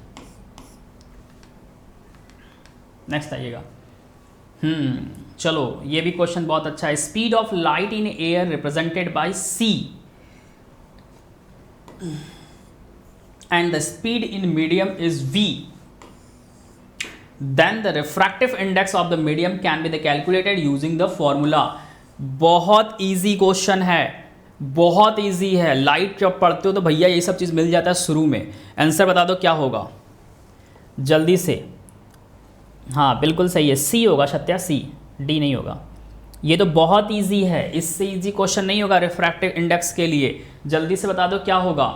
नेक्स्ट आइएगा। चलो ये भी क्वेश्चन बहुत अच्छा है। Speed of light in air represented by C and the speed in medium is V, then the refractive index of the medium can be the calculated using the formula. बहुत easy question है, बहुत easy है। Light जब पढ़ते हो तो भैया ये सब चीज मिल जाता है शुरू में। आंसर बता दो क्या होगा जल्दी से। हाँ बिल्कुल सही है, सी होगा सत्या, सी, डी नहीं होगा। ये तो बहुत इजी है, इससे इजी क्वेश्चन नहीं होगा रिफ्रैक्टिव इंडेक्स के लिए। जल्दी से बता दो क्या होगा।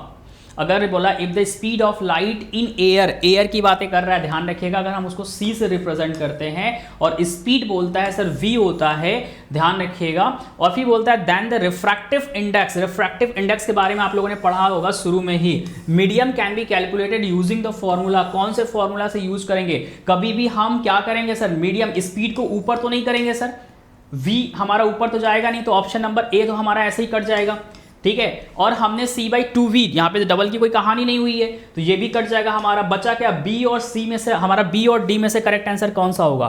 अगर बोला if the speed of light in air, air की बातें कर रहा है, ध्यान रखिएगा। अगर हम उसको सी से रिप्रेजेंट करते हैं और स्पीड बोलता है सर वी होता है, ध्यान रखिएगा। और फिर बोलता है then the refractive index, refractive index के बारे में आप लोगों ने पढ़ा होगा शुरू में ही। Medium can be calculated using the formula. कौन से फॉर्मूला से यूज करेंगे? कभी भी हम क्या करेंगे सर, मीडियम स्पीड को ऊपर तो नहीं करेंगे सर, वी हमारा ऊपर तो जाएगा नहीं, तो ऑप्शन नंबर ए तो हमारा ऐसे ही कट जाएगा, ठीक है। और हमने c/2v, यहाँ पे डबल की कोई कहानी नहीं हुई है, तो ये भी कट जाएगा हमारा। बचा क्या? b और c में से, हमारा b और d में से करेक्ट आंसर कौन सा होगा?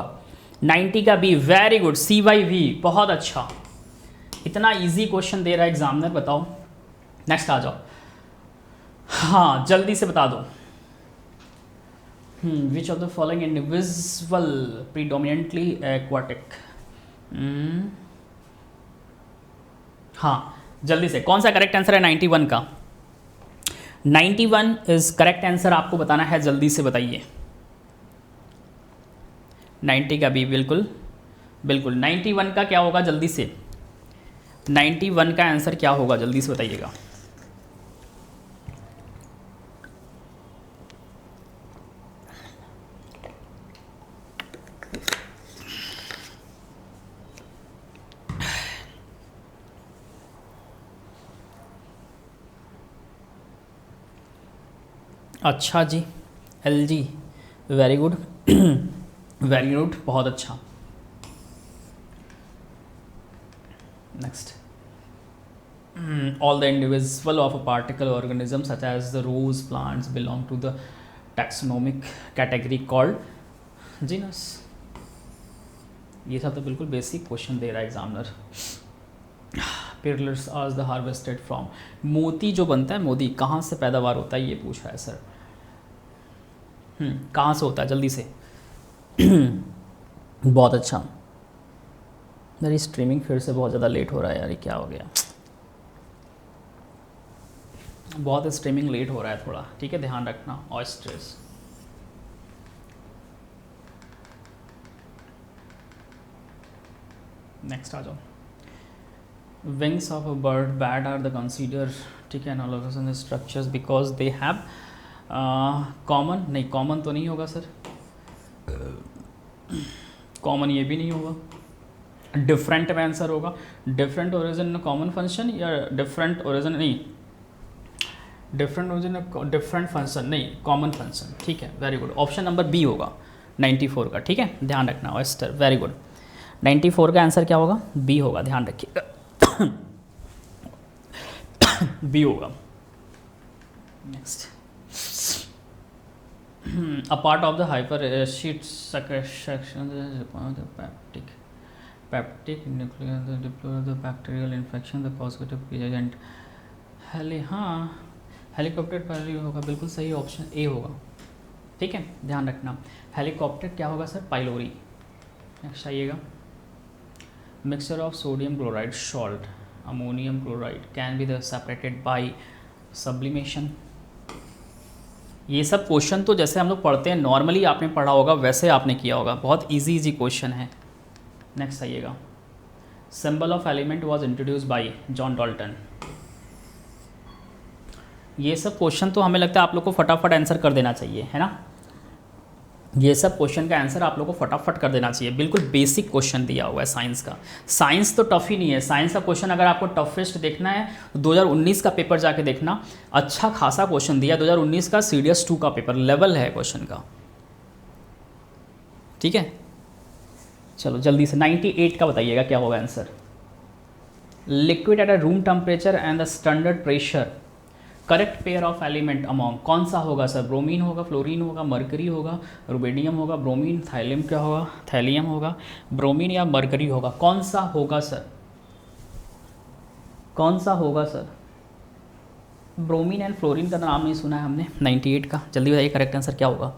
90 का b, वेरी गुड, c/v, बहुत अच्छा। इतना इजी क्वेश्चन दे रहा है एग्जामिनर, बताओ। नेक्स्ट आ जाओ। हाँ जल्दी से बता दो। विच of the following individual predominantly aquatic. हाँ जल्दी से, कौन सा करेक्ट आंसर है 91 का? 91 इज करेक्ट आंसर, आपको बताना है, जल्दी से बताइए। 90 का भी बिल्कुल बिल्कुल। 91 का क्या होगा जल्दी से? 91 का आंसर क्या होगा जल्दी से बताइएगा। अच्छा जी, L G, very good very good, बहुत अच्छा। Next, all the individual of a particle organism such as the rose plants belong to the taxonomic category called genus. ये सब तो बिल्कुल बेसिक क्वेश्चन दे रहा है examiner. Pearls are the harvested from, मोती जो बनता है, मोती कहाँ से पैदावार होता है ये पूछ रहा है सर। कहाँ से होता है जल्दी से बहुत अच्छा। मेरी स्ट्रीमिंग फिर से बहुत ज़्यादा लेट हो रहा है यार, ये क्या हो गया? बहुत स्ट्रीमिंग लेट हो रहा है थोड़ा, ठीक है, ध्यान रखना। और स्ट्रेस, नेक्स्ट आ जाओ। Wings of a bird bat are the consider, ठीक है, analogous structures because they have common, नहीं कॉमन तो नहीं होगा सर, कॉमन ये भी नहीं होगा। डिफरेंट में आंसर होगा। डिफरेंट ओरिजिन कॉमन फंक्शन, या डिफरेंट ओरिजिन नहीं, डिफरेंट ओरिजिन डिफरेंट फंक्शन नहीं, कॉमन फंक्शन, ठीक है, very good. Option number B होगा 94 का, ठीक है, ध्यान रखना। Oyster, very good. 94 का आंसर क्या होगा? बी होगा, ध्यान रखिएगा बी होगा। Next, a part of the hypersheet section peptic nuclear the deploy the bacterial infection the causative agent हाँ हेलीकॉप्टर पहले होगा, बिल्कुल सही, ऑप्शन ए होगा, ठीक है, ध्यान रखना। हेलीकॉप्टर क्या होगा सर? पाइलोरी। नेक्स्ट आइएगा। Mixture of sodium chloride salt ammonium chloride can be the separated by sublimation. ये सब क्वेश्चन तो जैसे हम लोग पढ़ते हैं नॉर्मली आपने पढ़ा होगा वैसे आपने किया होगा, बहुत इजी क्वेश्चन है। नेक्स्ट आइएगा। Symbol of element was introduce by John Dalton. ये सब क्वेश्चन तो हमें लगता है आप लोग को फटाफट आंसर कर देना चाहिए, है ना। ये सब क्वेश्चन का आंसर आप लोग को फटाफट कर देना चाहिए, बिल्कुल बेसिक क्वेश्चन दिया हुआ है साइंस का। साइंस तो टफ ही नहीं है, साइंस का क्वेश्चन अगर आपको टफेस्ट देखना है तो 2019 का पेपर जाके देखना, अच्छा खासा क्वेश्चन दिया। 2019 का CDS 2 का पेपर लेवल है क्वेश्चन का, ठीक है। चलो जल्दी से 98 का बताइएगा क्या होगा answer. Liquid at a room temperature and the standard pressure, correct pair of element among, कौन सा होगा सर? ब्रोमीन होगा, फ्लोरीन होगा, मरकरी होगा, रुबिडियम होगा, ब्रोमीन, थाइलियम क्या होगा? थैलियम होगा, ब्रोमीन या मरकरी होगा, कौन सा होगा सर? कौन सा होगा सर? ब्रोमीन एंड फ्लोरीन का नाम नहीं सुना है हमने 98 का। जल्दी बताइए करेक्ट आंसर क्या होगा?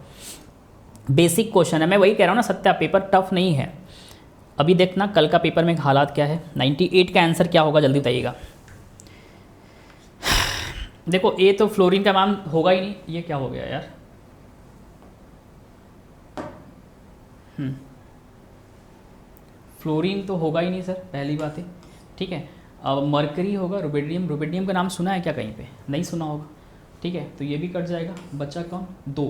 बेसिक क्वेश्चन है, मैं वही कह रहा हूँ ना सत्या, पेपर टफ नहीं है। अभी देखना कल का पेपर में हालात क्या है। 98 का आंसर क्या होगा जल्दी बताइएगा। देखो ए तो फ्लोरीन का नाम होगा ही नहीं, ये क्या हो गया यार? फ्लोरीन तो होगा ही नहीं सर, पहली बात है, ठीक है। अब मरकरी होगा, रुबिडियम, रुबिडियम का नाम सुना है क्या कहीं पे? नहीं सुना होगा, ठीक है, तो ये भी कट जाएगा। बचा कौन? दो,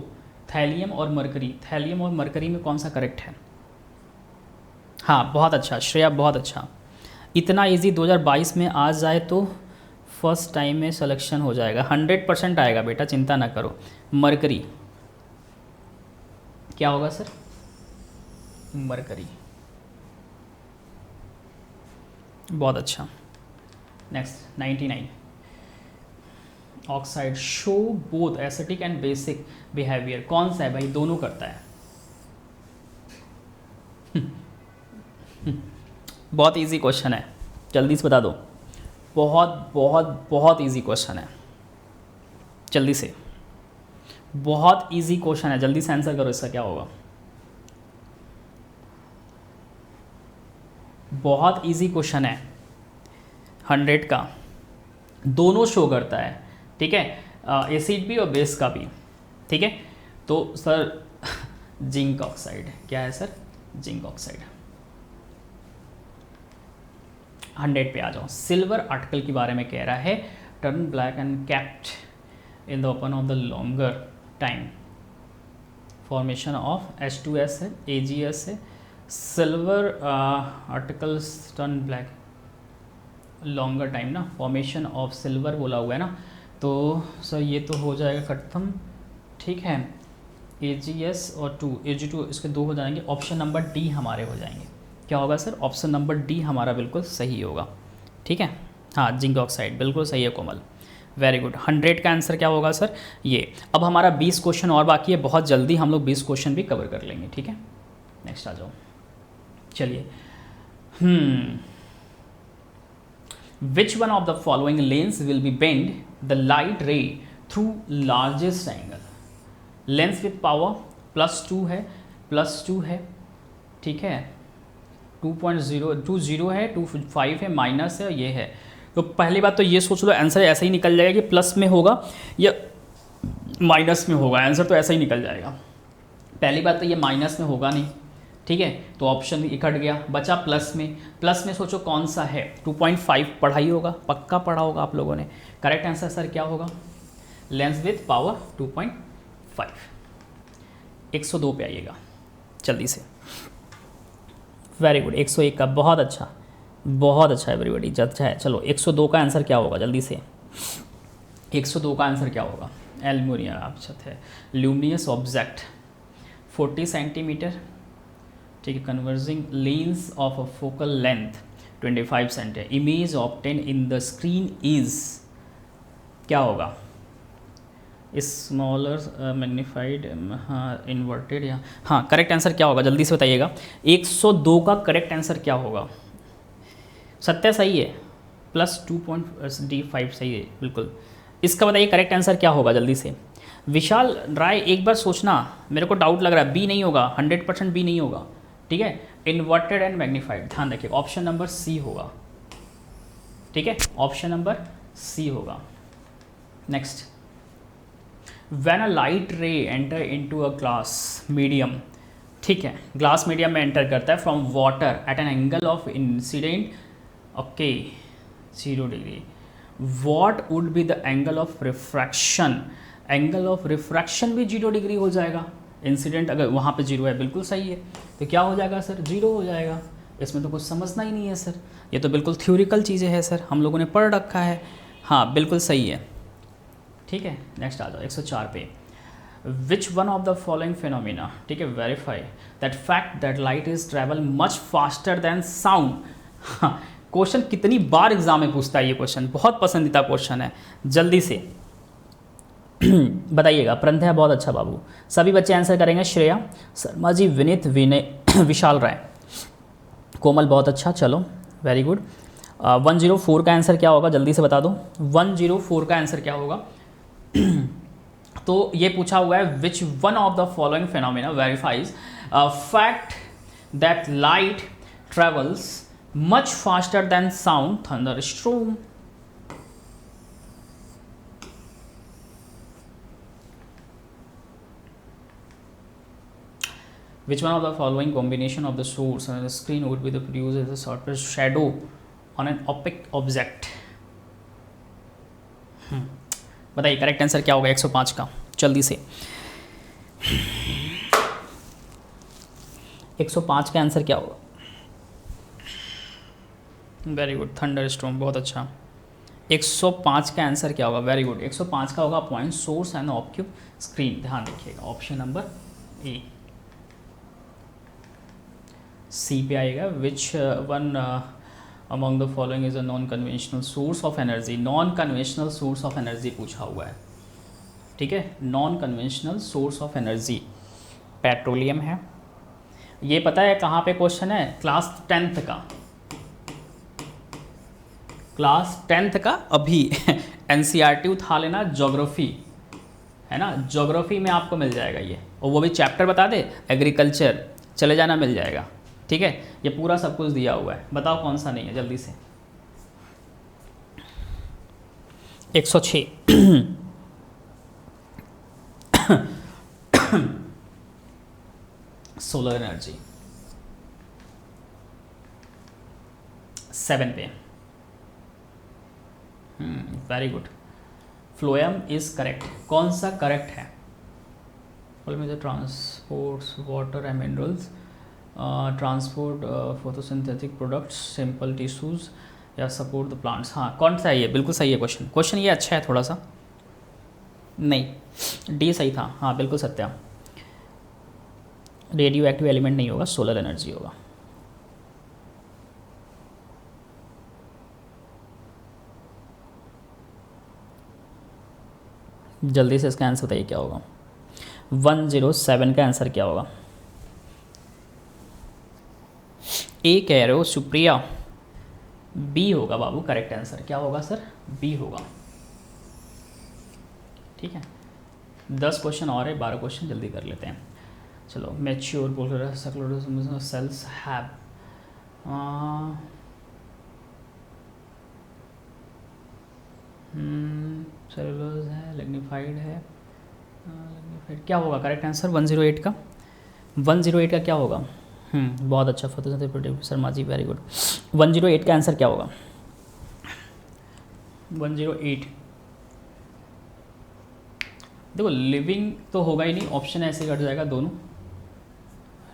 थैलियम और मरकरी। थैलियम और मरकरी में कौन सा करेक्ट है? हाँ बहुत अच्छा श्रेया, बहुत अच्छा। इतना इजी 2022 में आ जाए तो फर्स्ट टाइम में सिलेक्शन हो जाएगा, 100% आएगा बेटा, चिंता ना करो। मरकरी क्या होगा सर? मरकरी, बहुत अच्छा। Next 99, oxide show both acetic and basic behaviour, कौन सा है भाई? दोनों करता है। बहुत इजी क्वेश्चन है, जल्दी से बता दो। बहुत बहुत बहुत इजी क्वेश्चन है, जल्दी से, बहुत इजी क्वेश्चन है, जल्दी से आंसर करो इसका क्या होगा। बहुत इजी क्वेश्चन है, 100 का, दोनों शो करता है, ठीक है, एसिड भी और बेस का भी, ठीक है। तो सर जिंक ऑक्साइड क्या है सर? Zinc oxide. 100 पे आ जाओ। सिल्वर आर्टिकल के बारे में कह रहा है, turn black and kept in the open of the longer time, formation of H2S है, AgS है, silver articles turn black longer time ना, फॉर्मेशन ऑफ सिल्वर बोला हुआ है ना, तो सर ये तो हो जाएगा खत्म, ठीक है। AgS और 2 Ag2 इसके 2 हो जाएंगे, ऑप्शन नंबर डी हमारे हो जाएंगे। क्या होगा सर? ऑप्शन नंबर डी हमारा बिल्कुल सही होगा, ठीक है। हाँ जिंक ऑक्साइड बिल्कुल सही है कोमल, वेरी गुड। 100 का आंसर क्या होगा सर? ये। अब हमारा 20 क्वेश्चन और बाकी है, बहुत जल्दी हम लोग 20 क्वेश्चन भी कवर कर लेंगे, ठीक है। नेक्स्ट आ जाओ, चलिए। विच one of the following lens will be bend the light रे through largest angle? Lens with power +2 है, +2 है, ठीक है, 2.020 है, 25 है, माइनस है, ये है। तो पहली बात तो ये सोच लो, आंसर ऐसा ही निकल जाएगा कि प्लस में होगा या माइनस में होगा, आंसर तो ऐसा ही निकल जाएगा। पहली बात तो ये माइनस में होगा नहीं, ठीक है, तो ऑप्शन इकट गया, बचा प्लस में। प्लस में सोचो कौन सा है? 2.5 पढ़ा ही होगा, पक्का पढ़ा होगा आप लोगों ने। करेक्ट आंसर सर क्या होगा? Lens with power 2.5। 102 पे आइएगा जल्दी से, वेरी गुड। 101 का, बहुत अच्छा, बहुत अच्छा एवरीबॉडी, अच्छा है। चलो 102 का आंसर क्या होगा जल्दी से? 102 का आंसर क्या होगा? एल्यूमिनियम अच्छा है, ल्यूमिनियस ऑब्जेक्ट 40 सेंटीमीटर, ठीक है, converging lens of a focal length 25 centimetre, image obtain in the screen is, क्या होगा? स्मॉलर मैग्नीफाइड, हाँ इन्वर्टेड, या हाँ करेक्ट आंसर क्या होगा जल्दी से बताइएगा। 102 का करेक्ट आंसर क्या होगा? सत्य सही है, +2.5 सही है बिल्कुल। इसका बताइए करेक्ट आंसर क्या होगा जल्दी से। विशाल राय एक बार सोचना, मेरे को डाउट लग रहा है, बी नहीं होगा, 100% बी नहीं होगा, ठीक है। इन्वर्टेड एंड मैग्नीफाइड, ध्यान रखिए, ऑप्शन नंबर सी होगा, ठीक है, ऑप्शन नंबर सी होगा। नेक्स्ट, व्हेन अ लाइट रे enter into a glass medium, ठीक है, ग्लास मीडियम में एंटर करता है from water at an angle of incident, okay 0 degree, what would be the angle of refraction? Angle of refraction भी 0 degree हो जाएगा। Incident अगर वहाँ पे 0 है, बिल्कुल सही है, तो क्या हो जाएगा सर? 0 हो जाएगा। इसमें तो कुछ समझना ही नहीं है सर, ये तो बिल्कुल थ्योरिकल चीज़ें हैं सर, हम लोगों ने पढ़ रखा है। हाँ बिल्कुल सही है, ठीक है। नेक्स्ट आ जाओ 104 पे। विच one of the following phenomena, ठीक है, verify that fact that light is travel much faster than sound. Question कितनी बार एग्जाम में पूछता है ये क्वेश्चन, बहुत पसंदीदा क्वेश्चन है। जल्दी से बताइएगा। प्रंध्या बहुत अच्छा बाबू, सभी बच्चे आंसर करेंगे। श्रेया शर्मा जी, विनीत, विनय, विशाल राय, कोमल बहुत अच्छा, चलो वेरी गुड। 104 का आंसर क्या होगा जल्दी से बता दो। 104 का आंसर क्या होगा? तो ये पूछा हुआ है विच one of the following phenomena verifies fact that light travels much faster than sound, thunder storm. Which one of the following combination of the source and the screen would be the produce as a sort of shadow on an opaque object? बताइए correct answer क्या होगा 105 का, जल्दी से। 105 का answer क्या होगा? Very good, thunder storm, बहुत अच्छा। 105 का आंसर क्या होगा? वेरी गुड, 105 का होगा point source and optic screen. ध्यान रखिएगा, ऑप्शन नंबर ए, सी पे आएगा। Which one among the following is a non conventional source of energy. Non conventional source of energy पूछा हुआ है, ठीक है। Non conventional source of energy petroleum है। ये पता है कहाँ पे क्वेश्चन है? क्लास 10th का, क्लास 10th का अभी एनसीईआरटी उठा लेना, ज्योग्राफी है ना, ज्योग्राफी में आपको मिल जाएगा ये, और वो भी चैप्टर बता दे, एग्रीकल्चर, चले जाना मिल जाएगा, ठीक है। ये पूरा सब कुछ दिया हुआ है, बताओ कौन सा नहीं है जल्दी से। 106 सोलर एनर्जी 7 पे। Very good, phloem is correct. कौन सा करेक्ट है? Transports water and minerals, transport photosynthetic products, simple tissues या सपोर्ट द प्लांट्स। हाँ, कौन सा है ये? बिल्कुल सही है क्वेश्चन। क्वेश्चन ये अच्छा है थोड़ा सा, नहीं डी सही था। हाँ बिल्कुल सत्या, रेडियो एक्टिव एलिमेंट नहीं होगा, सोलर एनर्जी होगा। जल्दी से इसका आंसर बताइए क्या होगा। 107 का आंसर क्या होगा? ए कह रहे हो सुप्रिया, बी होगा बाबू करेक्ट आंसर। क्या होगा सर? बी होगा, ठीक है। 10 क्वेश्चन और है, 12 क्वेश्चन जल्दी कर लेते हैं। चलो, मैच्योर बोल रहे सेल्स हैव सेलुलोज है, लिग्निफाइड है, लिग्निफाइड क्या होगा करेक्ट आंसर? 108 का, 108 का क्या होगा? बहुत अच्छा photosynthesis Sharma ji, very good. 108 का आंसर क्या होगा? 108 देखो, लिविंग तो होगा ही नहीं, ऑप्शन ऐसे कट जाएगा दोनों,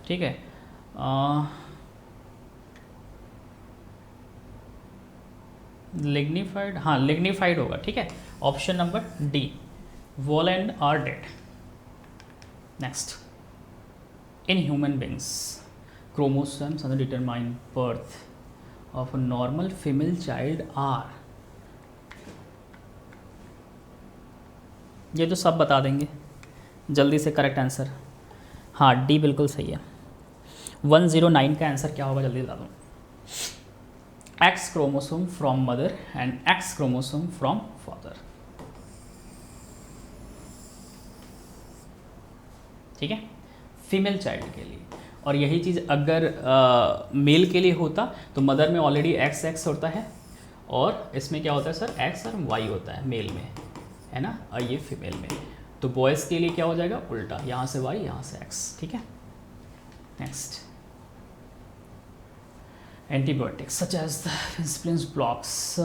ठीक है। लिग्निफाइड, हाँ लिग्निफाइड होगा, ठीक है। Option number D, wall and are dead. Next, in human beings chromosomes and determine birth of a normal female child are, ये तो सब बता देंगे जल्दी से करेक्ट आंसर। हाँ डी बिल्कुल सही है। 109 का आंसर क्या होगा जल्दी बता दो। X chromosome from mother and x chromosome from father, ठीक है, फीमेल चाइल्ड के लिए। और यही चीज़ अगर मेल के लिए होता तो मदर में ऑलरेडी एक्स एक्स होता है, और इसमें क्या होता है सर? एक्स और वाई होता है मेल में, है ना, और ये फीमेल में। तो बॉयज़ के लिए क्या हो जाएगा? उल्टा, यहाँ से वाई, यहाँ से एक्स, ठीक है। Next, antibiotics such as the penicillin blocks,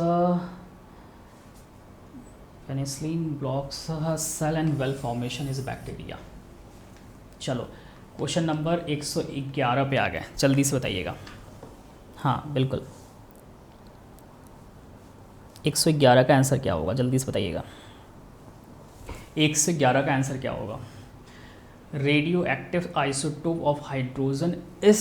penicillin blocks cell and wall formation is bacteria. चलो, क्वेश्चन नंबर 111 पे आ गए, जल्दी से बताइएगा। हाँ बिल्कुल, 111 का आंसर क्या होगा जल्दी से बताइएगा। 111 का आंसर क्या होगा? Radio active isotope of hydrogen is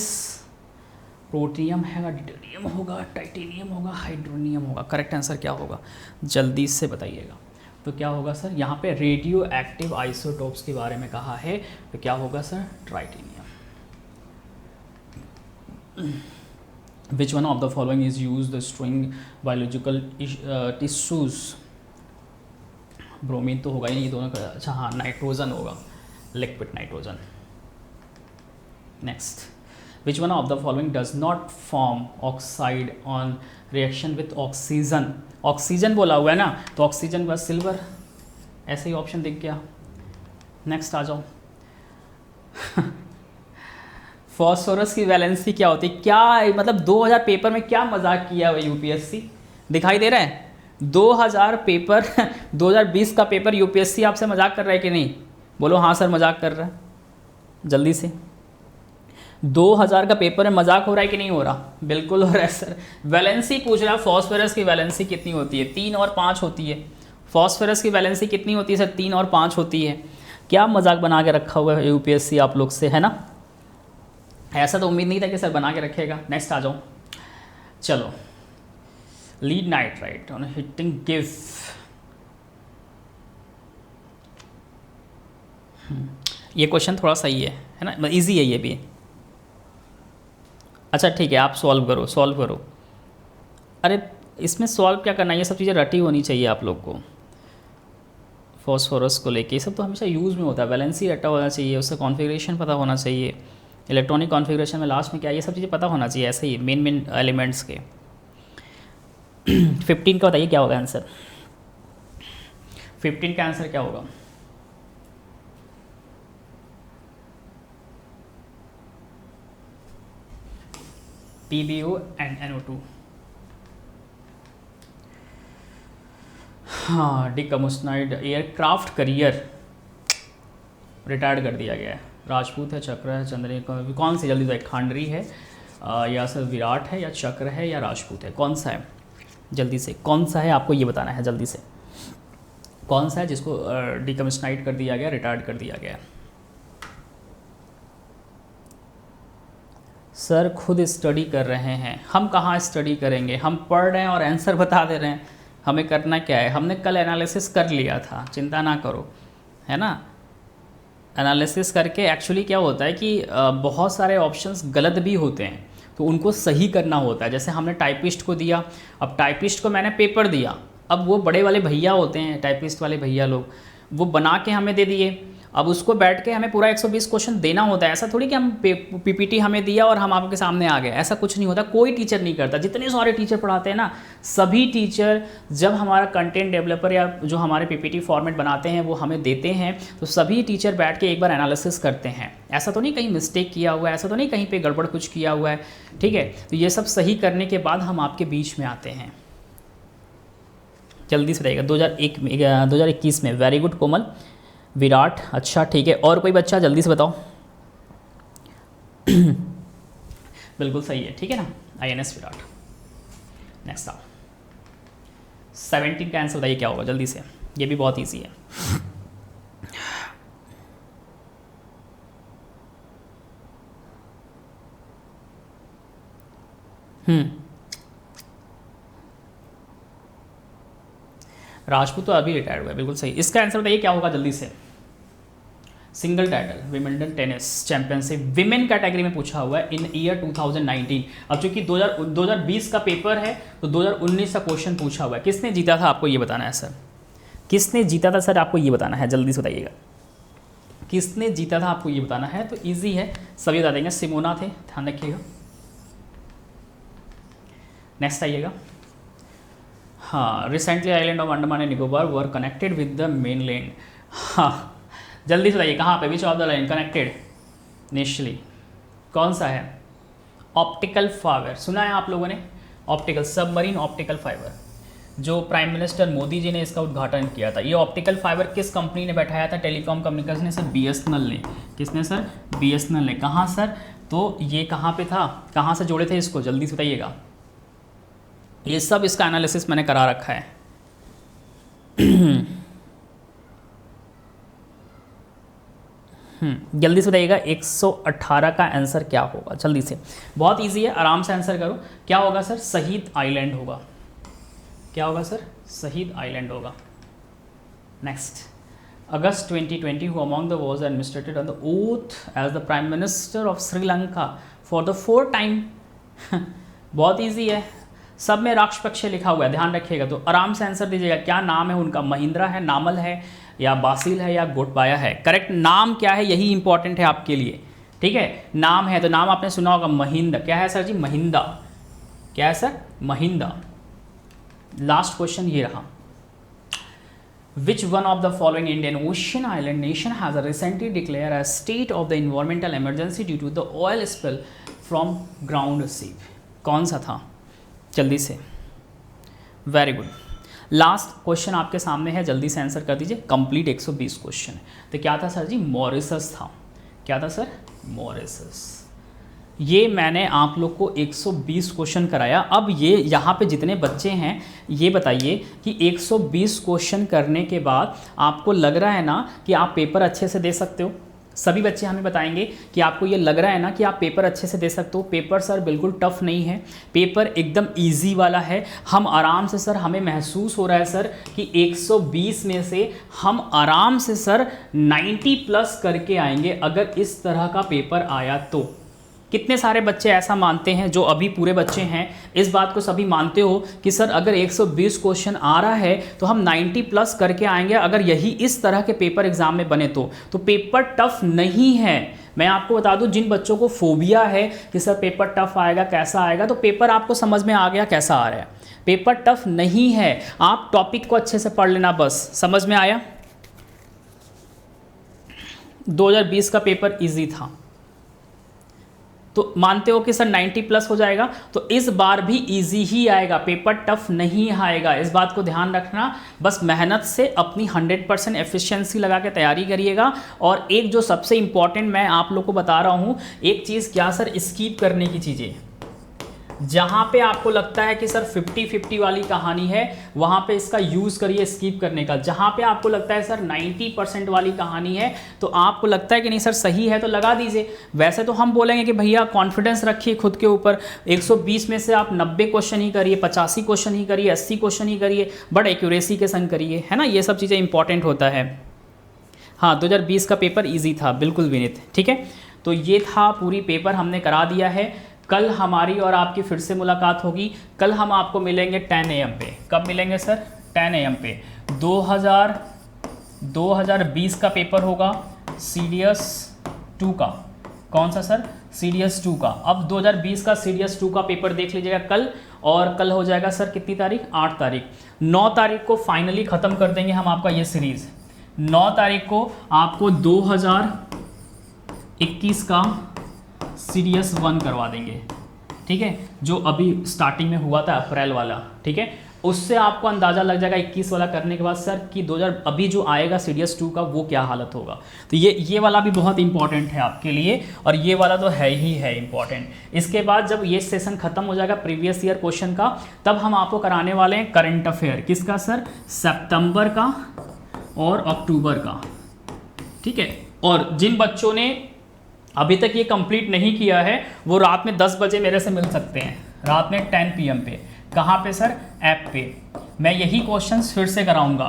protium है, ड्यूटेरियम होगा, टाइटेनियम होगा, हाइड्रोनियम होगा। करेक्ट आंसर क्या होगा जल्दी से बताइएगा। तो क्या होगा सर, यहाँ पे रेडियो एक्टिव आइसोटोप्स के बारे में कहा है, तो क्या होगा sir, titanium. Which one of the following is use the string biological tissues. Bromine तो होगा ही नहीं दोनों का, अच्छा हाँ नाइट्रोजन होगा, liquid nitrogen. Next, which one of the following does not form oxide on reaction with oxygen. Oxygen बोला हुआ है ना, तो ऑक्सीजन बस सिल्वर, ऐसे ही ऑप्शन दिख गया। नेक्स्ट आ जाओ। फॉस्फोरस की वैलेंसी क्या होती है, क्या मतलब 2000 पेपर में क्या मजाक किया हुआ यूपीएससी, दिखाई दे रहा है 2000 पेपर 2020 का पेपर यूपीएससी आपसे मजाक कर रहा है कि नहीं, बोलो हाँ सर मजाक कर रहा है, जल्दी से। 2000 का पेपर में मजाक हो रहा है कि नहीं हो रहा, बिल्कुल हो रहा है सर। वैलेंसी पूछ रहा है, फॉस्फोरस की वैलेंसी कितनी होती है, 3 और 5 होती है। फॉस्फोरस की वैलेंसी कितनी होती है सर, 3 और 5 होती है। क्या मजाक बना के रखा हुआ है यूपीएससी आप लोग से, है ना। ऐसा तो उम्मीद नहीं था कि सर बना के रखेगा। नेक्स्ट आ जाओ, चलो। Lead nitrite on heating give, ये क्वेश्चन थोड़ा सही है ना, इजी है ये भी। अच्छा ठीक है, आप सॉल्व करो। अरे इसमें सॉल्व क्या करना है, ये सब चीज़ें रटी होनी चाहिए आप लोग को। फॉस्फोरस को लेके ये सब तो हमेशा यूज़ में होता है, वैलेंसी रटा होना चाहिए, उससे कॉन्फ़िगरेशन पता होना चाहिए, इलेक्ट्रॉनिक कॉन्फ़िगरेशन में लास्ट में क्या, ये सब चीज़ें पता होना चाहिए, ऐसे ही मेन एलिमेंट्स के। 15 का बताइए क्या होगा आंसर, 15 का आंसर क्या होगा। TBO and NO2। हाँ, डिकमिशन्ड एयरक्राफ्ट करियर रिटायर्ड कर दिया गया है। राजपूत है, चक्र है, चंद्रिका, कौन सी जल्दी बताइए, खांडरी है या सर विराट है या चक्र है या राजपूत है, कौन सा है जल्दी से, कौन सा है आपको ये बताना है जल्दी से, कौन सा है जिसको डिकमिशन्ड कर दिया गया, रिटायर्ड कर दिया गया। सर खुद स्टडी कर रहे हैं, हम कहाँ स्टडी करेंगे, हम पढ़ रहे हैं और आंसर बता दे रहे हैं, हमें करना क्या है, हमने कल एनालिसिस कर लिया था, चिंता ना करो, है ना। एनालिसिस करके एक्चुअली क्या होता है कि बहुत सारे ऑप्शंस गलत भी होते हैं, तो उनको सही करना होता है। जैसे हमने टाइपिस्ट को दिया, अब टाइपिस्ट को मैंने पेपर दिया, अब वो बड़े वाले भैया होते हैं टाइपिस्ट वाले भैया लोग, वो बना के हमें दे दिए, अब उसको बैठ के हमें पूरा 120 क्वेश्चन देना होता है। ऐसा थोड़ी कि हम पीपीटी हमें दिया और हम आपके सामने आ गए, ऐसा कुछ नहीं होता, कोई टीचर नहीं करता। जितने सारे टीचर पढ़ाते हैं ना, सभी टीचर जब हमारा कंटेंट डेवलपर या जो हमारे पीपीटी फॉर्मेट बनाते हैं वो हमें देते हैं, तो सभी टीचर बैठ के एक बार एनालिसिस करते हैं। ऐसा तो नहीं कहीं मिस्टेक किया हुआ है, ऐसा तो नहीं कहीं पर गड़बड़ कुछ किया हुआ है, ठीक है। तो ये सब सही करने के बाद हम आपके बीच में आते हैं। जल्दी से रहेगा 2021 में। वेरी गुड कोमल, विराट, अच्छा ठीक है। और कोई बच्चा जल्दी से बताओ। बिल्कुल सही है, ठीक है ना, INS विराट। नेक्स्ट आओ, 17 का आंसर बताइए क्या होगा जल्दी से, ये भी बहुत इजी है। राजपूत तो अभी रिटायर्ड हुआ है, बिल्कुल सही। इसका आंसर बताइए क्या होगा जल्दी से। Single title Wimbledon tennis championship women category में पूछा हुआ है इन ईयर 2019। अब चूंकि 2020 का पेपर है तो 2019 का क्वेश्चन पूछा हुआ है। किसने जीता था आपको ये बताना है सर, किसने जीता था सर आपको ये बताना है, जल्दी से बताइएगा किसने जीता था आपको ये बताना है। तो ईजी है, सभी बता देंगे, सिमोना थे, ध्यान रखिएगा। नेक्स्ट आइएगा। हाँ, recently island of Andaman and Nicobar were connected with the main land. हाँ जल्दी से बताइए कहाँ पे, विच of the line connected initially, कौन सा है। ऑप्टिकल फाइबर सुना है आप लोगों ने, ऑप्टिकल सबमरीन ऑप्टिकल फाइबर, जो प्राइम मिनिस्टर मोदी जी ने इसका उद्घाटन किया था। ये ऑप्टिकल फाइबर किस कंपनी ने बैठाया था, टेलीकॉम कम्युनिकेशन ने सर, BSNL ने। किसने सर, BSNL ने। कहाँ सर, तो ये कहाँ पे था, कहाँ से जोड़े थे इसको, जल्दी से बताइएगा। ये सब इसका एनालिसिस मैंने करा रखा है। जल्दी से बताइएगा 118 का आंसर क्या होगा, जल्दी से, बहुत इजी है, आराम से आंसर करो। क्या होगा सर? शहीद आइलैंड होगा। क्या होगा सर? शहीद आइलैंड होगा। Next, August 2020, who among the was administrated on the oath as the Prime Minister of Sri Lanka for the 4th time? बहुत इजी है, सब में राक्षपक्षे लिखा हुआ है, ध्यान रखिएगा, तो आराम से आंसर दीजिएगा। क्या नाम है उनका? महिंद्रा है, नामल है, या बासिल है, या गोटबाया है? करेक्ट नाम क्या है, यही इंपॉर्टेंट है आपके लिए, ठीक है। नाम है तो नाम आपने सुना होगा, महिंद। क्या है सर जी? महिंदा। क्या है सर? महिंदा। लास्ट क्वेश्चन ये रहा, Which one of the following Indian Ocean island nation has recently declared a state of the environmental emergency due to the oil spill from ground sea? कौन सा था? जल्दी से, वेरी गुड। लास्ट क्वेश्चन आपके सामने है, जल्दी से आंसर कर दीजिए। Complete 120 question. तो क्या था सर जी? मॉरिशस था। क्या था सर? मॉरिशस। ये मैंने आप लोग को 120 क्वेश्चन कराया। अब ये यहाँ पे जितने बच्चे हैं ये बताइए कि 120 क्वेश्चन करने के बाद आपको लग रहा है ना कि आप पेपर अच्छे से दे सकते हो? सभी बच्चे हमें बताएंगे कि आपको ये लग रहा है ना कि आप पेपर अच्छे से दे सकते हो। पेपर सर बिल्कुल टफ नहीं है, पेपर एकदम इजी वाला है। हम आराम से सर, हमें महसूस हो रहा है सर कि 120 में से हम आराम से सर 90 प्लस करके आएंगे अगर इस तरह का पेपर आया तो। कितने सारे बच्चे ऐसा मानते हैं, जो अभी पूरे बच्चे हैं इस बात को सभी मानते हो कि सर अगर 120 क्वेश्चन आ रहा है तो हम 90 प्लस करके आएंगे अगर यही इस तरह के पेपर एग्जाम में बने तो पेपर टफ नहीं है। मैं आपको बता दूं, जिन बच्चों को फोबिया है कि सर पेपर टफ आएगा, कैसा आएगा, तो पेपर आपको समझ में आ गया कैसा आ रहा है। पेपर टफ नहीं है, आप टॉपिक को अच्छे से पढ़ लेना, बस। समझ में आया? 2020 का पेपर इजी था, तो मानते हो कि सर 90 प्लस हो जाएगा, तो इस बार भी इजी ही आएगा, पेपर टफ नहीं आएगा। इस बात को ध्यान रखना, बस मेहनत से अपनी 100% एफिशिएंसी लगा के तैयारी करिएगा। और एक जो सबसे इंपॉर्टेंट मैं आप लोग को बता रहा हूँ, एक चीज़ क्या सर, स्किप करने की चीज़ें। जहाँ पे आपको लगता है कि सर 50-50 वाली कहानी है, वहाँ पे इसका यूज़ करिए स्किप करने का। जहाँ पे आपको लगता है सर 90% वाली कहानी है, तो आपको लगता है कि नहीं सर सही है, तो लगा दीजिए। वैसे तो हम बोलेंगे कि भैया कॉन्फिडेंस रखिए खुद के ऊपर, 120 में से आप 90 क्वेश्चन ही करिए, 85 क्वेश्चन ही करिए, 80 क्वेश्चन ही करिए, बट एक्यूरेसी के संग करिए, है ना। ये सब चीज़ें इंपॉर्टेंट होता है। हाँ, 2020 का पेपर ईजी था, बिल्कुल विनीत, ठीक है। तो ये था, पूरी पेपर हमने करा दिया है। कल हमारी और आपकी फिर से मुलाकात होगी। कल हम आपको मिलेंगे 10 AM पे। कब मिलेंगे सर? 10 AM पे। 2020 का पेपर होगा, CDS 2 का। कौन सा सर? CDS 2 का। अब 2020 का CDS 2 का पेपर देख लीजिएगा कल। और कल हो जाएगा सर कितनी तारीख? 8 तारीख। 9 तारीख को फाइनली ख़त्म कर देंगे हम आपका ये सीरीज़। 9 तारीख को आपको 2021 का CDS 1 करवा देंगे, ठीक है, जो अभी स्टार्टिंग में हुआ था अप्रैल वाला, ठीक है। उससे आपको अंदाज़ा लग जाएगा 21 वाला करने के बाद सर कि 2000 अभी जो आएगा CDS 2 का वो क्या हालत होगा। तो ये वाला भी बहुत इंपॉर्टेंट है आपके लिए, और ये वाला तो है ही है इंपॉर्टेंट। इसके बाद जब ये सेशन खत्म हो जाएगा प्रीवियस ईयर क्वेश्चन का, तब हम आपको कराने वाले हैं करंट अफेयर। किसका सर? सितंबर का और अक्टूबर का, ठीक है। और जिन बच्चों ने अभी तक ये कंप्लीट नहीं किया है वो रात में 10 बजे मेरे से मिल सकते हैं, रात में 10 PM पे। कहाँ पे सर? ऐप पे। मैं यही क्वेश्चन फिर से कराऊंगा,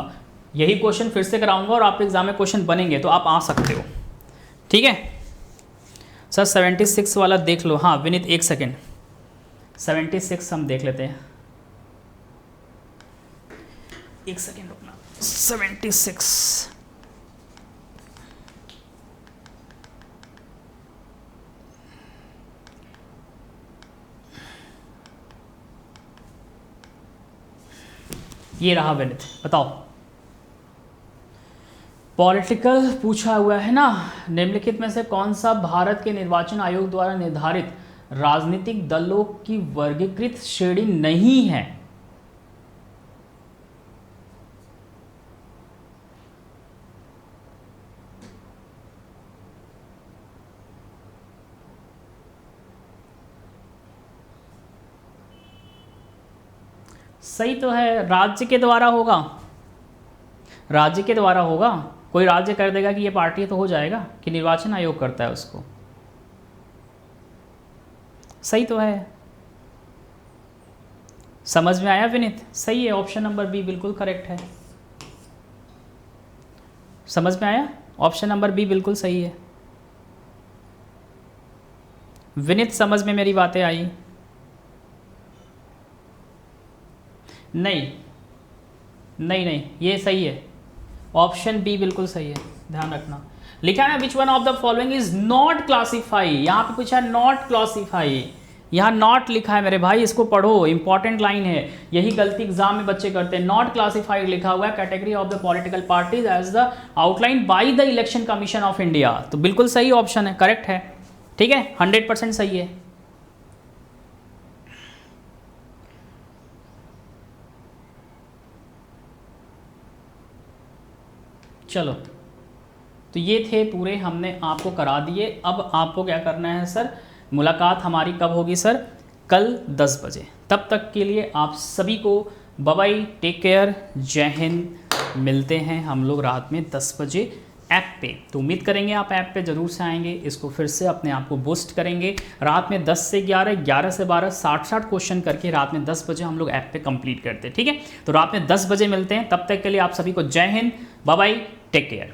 और आपके एग्जाम में क्वेश्चन बनेंगे तो आप आ सकते हो, ठीक है सर। 76 वाला देख लो। हाँ विनीत, 1 सेकेंड, 76 हम देख लेते हैं, 1 सेकेंड रुकना। 76 ये रहा विनीत, बताओ। पॉलिटिकल पूछा हुआ है ना। निम्नलिखित में से कौन सा भारत के निर्वाचन आयोग द्वारा निर्धारित राजनीतिक दलों की वर्गीकृत श्रेणी नहीं है? सही तो है, राज्य के द्वारा होगा, राज्य के द्वारा होगा। कोई राज्य कर देगा कि ये पार्टी है तो हो जाएगा कि निर्वाचन आयोग करता है उसको? सही तो है। समझ में आया विनीत? सही है, ऑप्शन नंबर बी बिल्कुल करेक्ट है। समझ में आया? ऑप्शन नंबर बी बिल्कुल सही है। विनीत समझ में मेरी बातें आई? नहीं नहीं नहीं, ये सही है, ऑप्शन बी बिल्कुल सही है, ध्यान रखना। लिखा है विच one of the following is not classify, यहाँ पे पूछा नॉट क्लासीफाई, यहाँ नॉट लिखा है मेरे भाई, इसको पढ़ो, इंपॉर्टेंट लाइन है, यही गलती एग्जाम में बच्चे करते हैं। नॉट क्लासिफाइड लिखा हुआ है category of the political parties as the outline by the election commission of India, तो बिल्कुल सही ऑप्शन है, करेक्ट है, ठीक है, 100% सही है। चलो, तो ये थे पूरे, हमने आपको करा दिए। अब आपको क्या करना है सर, मुलाकात हमारी कब होगी सर? कल 10 बजे। तब तक के लिए आप सभी को बाय बाय, टेक केयर, जय हिंद। मिलते हैं हम लोग रात में 10 बजे ऐप पे। तो उम्मीद करेंगे आप ऐप पे ज़रूर से आएंगे, इसको फिर से अपने आप को बूस्ट करेंगे। रात में 10 से 11, 11 से 12, 60 क्वेश्चन करके रात में 10 बजे हम लोग ऐप पे कंप्लीट करते हैं, ठीक है। तो रात में 10 बजे मिलते हैं, तब तक के लिए आप सभी को जय हिंद, बाय बाय, टेक केयर।